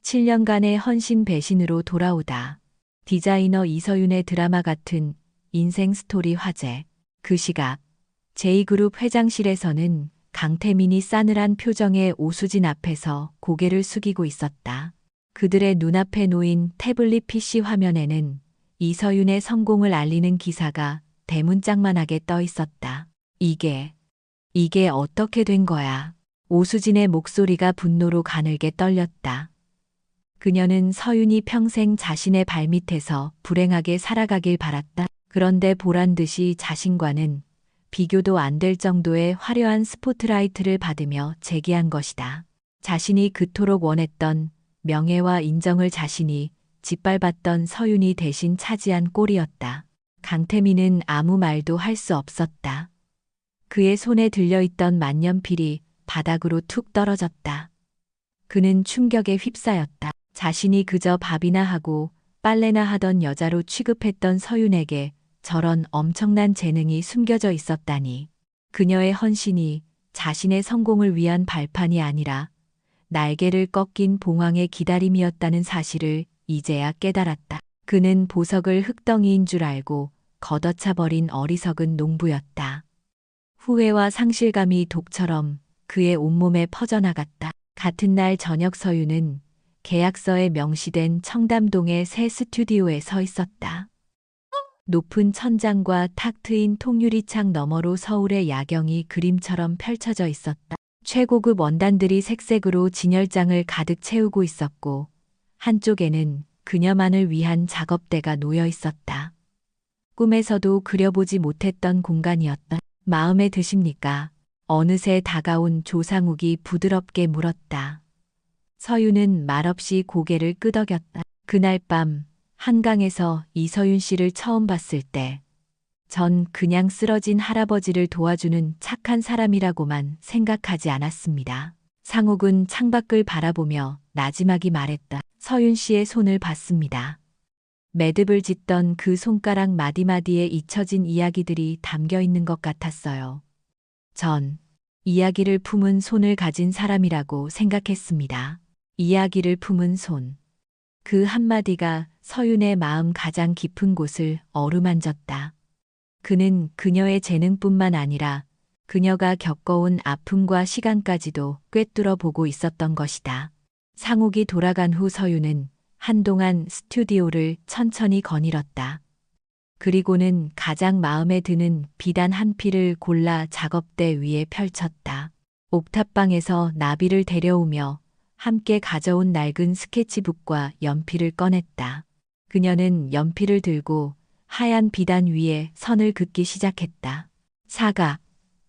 7년간의 헌신 배신으로 돌아오다. 디자이너 이서윤의 드라마 같은 인생 스토리 화제. 그 시각 제2그룹 회장실에서는 강태민이 싸늘한 표정의 오수진 앞에서 고개를 숙이고 있었다. 그들의 눈앞에 놓인 태블릿 PC 화면에는 이서윤의 성공을 알리는 기사가 대문짝만하게 떠 있었다. 이게 어떻게 된 거야? 오수진의 목소리가 분노로 가늘게 떨렸다. 그녀는 서윤이 평생 자신의 발밑에서 불행하게 살아가길 바랐다. 그런데 보란 듯이 자신과는 비교도 안 될 정도의 화려한 스포트라이트를 받으며 제기한 것이다. 자신이 그토록 원했던 명예와 인정을 자신이 짓밟았던 서윤이 대신 차지한 꼴이었다. 강태민은 아무 말도 할 수 없었다. 그의 손에 들려있던 만년필이 바닥으로 툭 떨어졌다. 그는 충격에 휩싸였다. 자신이 그저 밥이나 하고 빨래나 하던 여자로 취급했던 서윤에게 저런 엄청난 재능이 숨겨져 있었다니. 그녀의 헌신이 자신의 성공을 위한 발판이 아니라 날개를 꺾인 봉황의 기다림이었다는 사실을 이제야 깨달았다. 그는 보석을 흙덩이인 줄 알고 걷어차버린 어리석은 농부였다. 후회와 상실감이 독처럼 그의 온몸에 퍼져나갔다. 같은 날 저녁 서윤은 계약서에 명시된 청담동의 새 스튜디오에 서 있었다. 높은 천장과 탁 트인 통유리창 너머로 서울의 야경이 그림처럼 펼쳐져 있었다. 최고급 원단들이 색색으로 진열장을 가득 채우고 있었고 한쪽에는 그녀만을 위한 작업대가 놓여 있었다. 꿈에서도 그려보지 못했던 공간이었다. 마음에 드십니까? 어느새 다가온 조상욱이 부드럽게 물었다. 서윤은 말없이 고개를 끄덕였다. 그날 밤 한강에서 이서윤 씨를 처음 봤을 때 전 그냥 쓰러진 할아버지를 도와주는 착한 사람이라고만 생각하지 않았습니다. 상욱은 창밖을 바라보며 나지막이 말했다. 서윤 씨의 손을 봤습니다. 매듭을 짓던 그 손가락 마디마디에 잊혀진 이야기들이 담겨 있는 것 같았어요. 전 이야기를 품은 손을 가진 사람이라고 생각했습니다. 이야기를 품은 손. 그 한마디가 서윤의 마음 가장 깊은 곳을 어루만졌다. 그는 그녀의 재능뿐만 아니라 그녀가 겪어온 아픔과 시간까지도 꿰뚫어 보고 있었던 것이다. 상욱이 돌아간 후 서윤은 한동안 스튜디오를 천천히 거닐었다. 그리고는 가장 마음에 드는 비단 한 필을 골라 작업대 위에 펼쳤다. 옥탑방에서 나비를 데려오며 함께 가져온 낡은 스케치북과 연필을 꺼냈다. 그녀는 연필을 들고 하얀 비단 위에 선을 긋기 시작했다. 사각,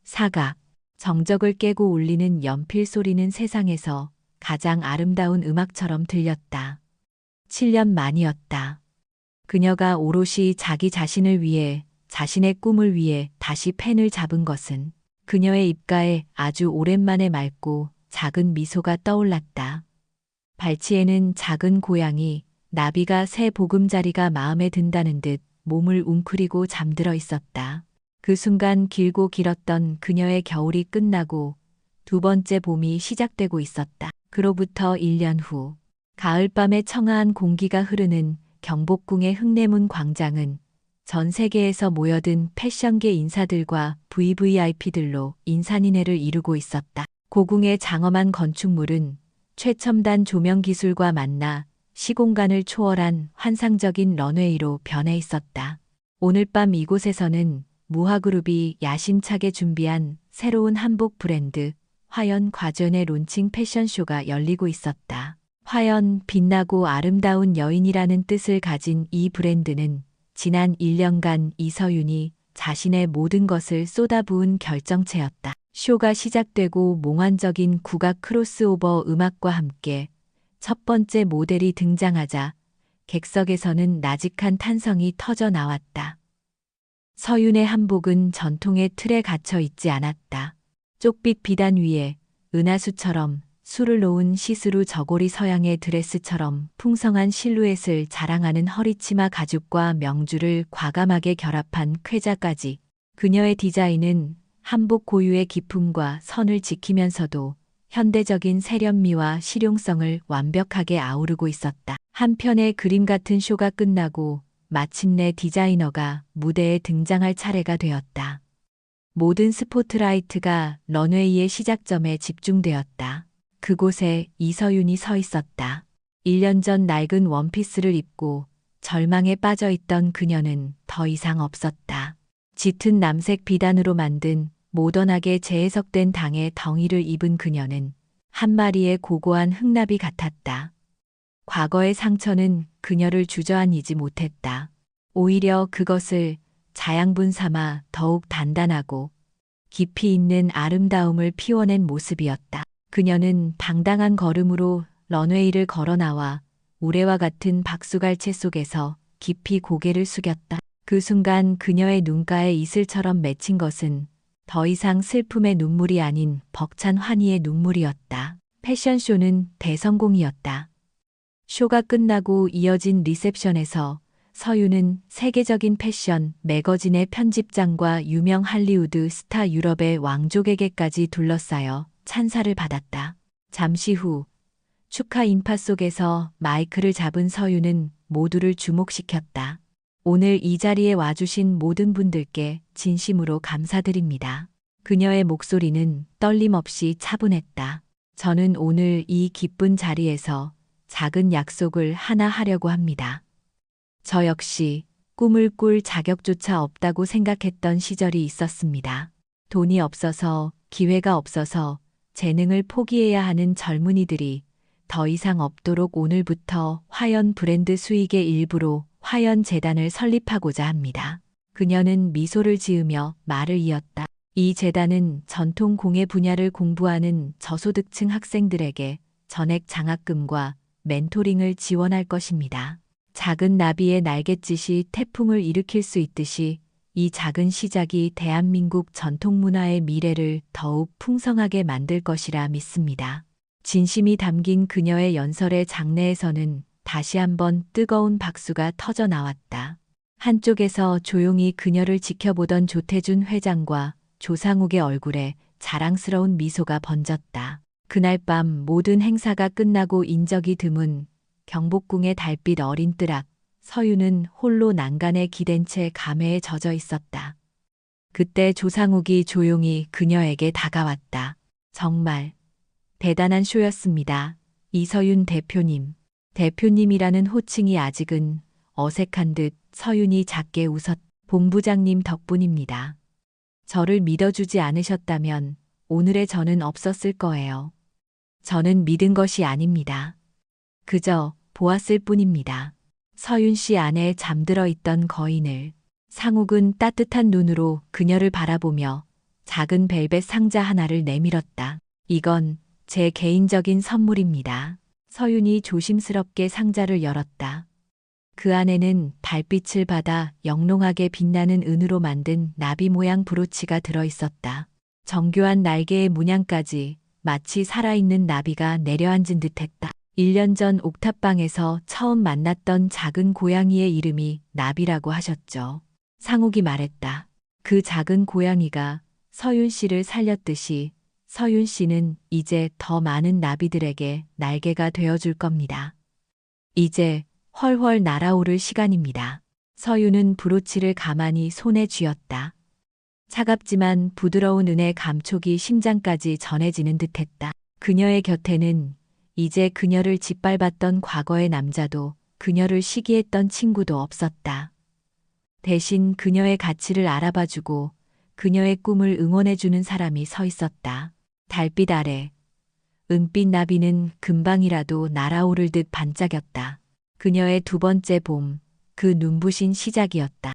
사각, 정적을 깨고 울리는 연필 소리는 세상에서 가장 아름다운 음악처럼 들렸다. 7년 만이었다. 그녀가 오롯이 자기 자신을 위해, 자신의 꿈을 위해 다시 펜을 잡은 것은 그녀의 입가에 아주 오랜만에 맑고 작은 미소가 떠올랐다. 발치에는 작은 고양이, 나비가 새 보금자리가 마음에 든다는 듯 몸을 웅크리고 잠들어 있었다. 그 순간 길고 길었던 그녀의 겨울이 끝나고 두 번째 봄이 시작되고 있었다. 그로부터 1년 후, 가을밤의 청아한 공기가 흐르는 경복궁의 흙내문 광장은 전 세계에서 모여든 패션계 인사들과 VVIP들로 인산인해를 이루고 있었다. 고궁의 장엄한 건축물은 최첨단 조명 기술과 만나 시공간을 초월한 환상적인 런웨이로 변해 있었다. 오늘 밤 이곳에서는 무화그룹이 야심차게 준비한 새로운 한복 브랜드 화연 과전의 론칭 패션쇼가 열리고 있었다. 화연, 빛나고 아름다운 여인이라는 뜻을 가진 이 브랜드는 지난 1년간 이서윤이 자신의 모든 것을 쏟아부은 결정체였다. 쇼가 시작되고 몽환적인 국악 크로스오버 음악과 함께 첫 번째 모델이 등장하자 객석에서는 나직한 탄성이 터져 나왔다. 서윤의 한복은 전통의 틀에 갇혀 있지 않았다. 쪽빛 비단 위에 은하수처럼 술을 놓은 시스루 저고리 서양의 드레스처럼 풍성한 실루엣을 자랑하는 허리치마 가죽과 명주를 과감하게 결합한 쾌자까지 그녀의 디자인은 한복 고유의 기품과 선을 지키면서도 현대적인 세련미와 실용성을 완벽하게 아우르고 있었다. 한편의 그림 같은 쇼가 끝나고 마침내 디자이너가 무대에 등장할 차례가 되었다. 모든 스포트라이트가 런웨이의 시작점에 집중되었다. 그곳에 이서윤이 서 있었다. 1년 전 낡은 원피스를 입고 절망에 빠져 있던 그녀는 더 이상 없었다. 짙은 남색 비단으로 만든 모던하게 재해석된 당의 덩이를 입은 그녀는 한 마리의 고고한 흑나비 같았다. 과거의 상처는 그녀를 주저앉히지 못했다. 오히려 그것을 자양분 삼아 더욱 단단하고 깊이 있는 아름다움을 피워낸 모습이었다. 그녀는 당당한 걸음으로 런웨이를 걸어 나와 우레와 같은 박수갈채 속에서 깊이 고개를 숙였다. 그 순간 그녀의 눈가에 이슬처럼 맺힌 것은 더 이상 슬픔의 눈물이 아닌 벅찬 환희의 눈물이었다. 패션쇼는 대성공이었다. 쇼가 끝나고 이어진 리셉션에서 서윤은 세계적인 패션 매거진의 편집장과 유명 할리우드 스타 유럽의 왕족에게까지 둘러싸여 찬사를 받았다. 잠시 후 축하 인파 속에서 마이크를 잡은 서윤은 모두를 주목시켰다. 오늘 이 자리에 와주신 모든 분들께 진심으로 감사드립니다. 그녀의 목소리는 떨림 없이 차분했다. 저는 오늘 이 기쁜 자리에서 작은 약속을 하나 하려고 합니다. 저 역시 꿈을 꿀 자격조차 없다고 생각했던 시절이 있었습니다. 돈이 없어서, 기회가 없어서 재능을 포기해야 하는 젊은이들이 더 이상 없도록 오늘부터 화연 브랜드 수익의 일부로 화연 재단을 설립하고자 합니다. 그녀는 미소를 지으며 말을 이었다. 이 재단은 전통 공예 분야를 공부하는 저소득층 학생들에게 전액 장학금과 멘토링을 지원할 것입니다. 작은 나비의 날갯짓이 태풍을 일으킬 수 있듯이 이 작은 시작이 대한민국 전통문화의 미래를 더욱 풍성하게 만들 것이라 믿습니다. 진심이 담긴 그녀의 연설의 장내에서는 다시 한번 뜨거운 박수가 터져 나왔다. 한쪽에서 조용히 그녀를 지켜보던 조태준 회장과 조상욱의 얼굴에 자랑스러운 미소가 번졌다. 그날 밤 모든 행사가 끝나고 인적이 드문 경복궁의 달빛 어린 뜰 앞, 서윤은 홀로 난간에 기댄 채 감회에 젖어 있었다. 그때 조상욱이 조용히 그녀에게 다가왔다. 정말 대단한 쇼였습니다. 이서윤 대표님. 대표님이라는 호칭이 아직은 어색한 듯 서윤이 작게 웃었. 본부장님 덕분입니다. 저를 믿어주지 않으셨다면 오늘의 저는 없었을 거예요. 저는 믿은 것이 아닙니다. 그저 보았을 뿐입니다. 서윤 씨 안에 잠들어 있던 거인을. 상욱은 따뜻한 눈으로 그녀를 바라보며 작은 벨벳 상자 하나를 내밀었다. 이건 제 개인적인 선물입니다. 서윤이 조심스럽게 상자를 열었다. 그 안에는 달빛을 받아 영롱하게 빛나는 은으로 만든 나비 모양 브로치가 들어 있었다. 정교한 날개의 문양까지 마치 살아있는 나비가 내려앉은 듯했다. 1년 전 옥탑방에서 처음 만났던 작은 고양이의 이름이 나비라고 하셨죠. 상욱이 말했다. 그 작은 고양이가 서윤 씨를 살렸듯이 서윤 씨는 이제 더 많은 나비들에게 날개가 되어줄 겁니다. 이제 훨훨 날아오를 시간입니다. 서윤은 브로치를 가만히 손에 쥐었다. 차갑지만 부드러운 은의 감촉이 심장까지 전해지는 듯했다. 그녀의 곁에는 이제 그녀를 짓밟았던 과거의 남자도 그녀를 시기했던 친구도 없었다. 대신 그녀의 가치를 알아봐주고 그녀의 꿈을 응원해주는 사람이 서 있었다. 달빛 아래 은빛 나비는 금방이라도 날아오를 듯 반짝였다. 그녀의 두 번째 봄, 그 눈부신 시작이었다.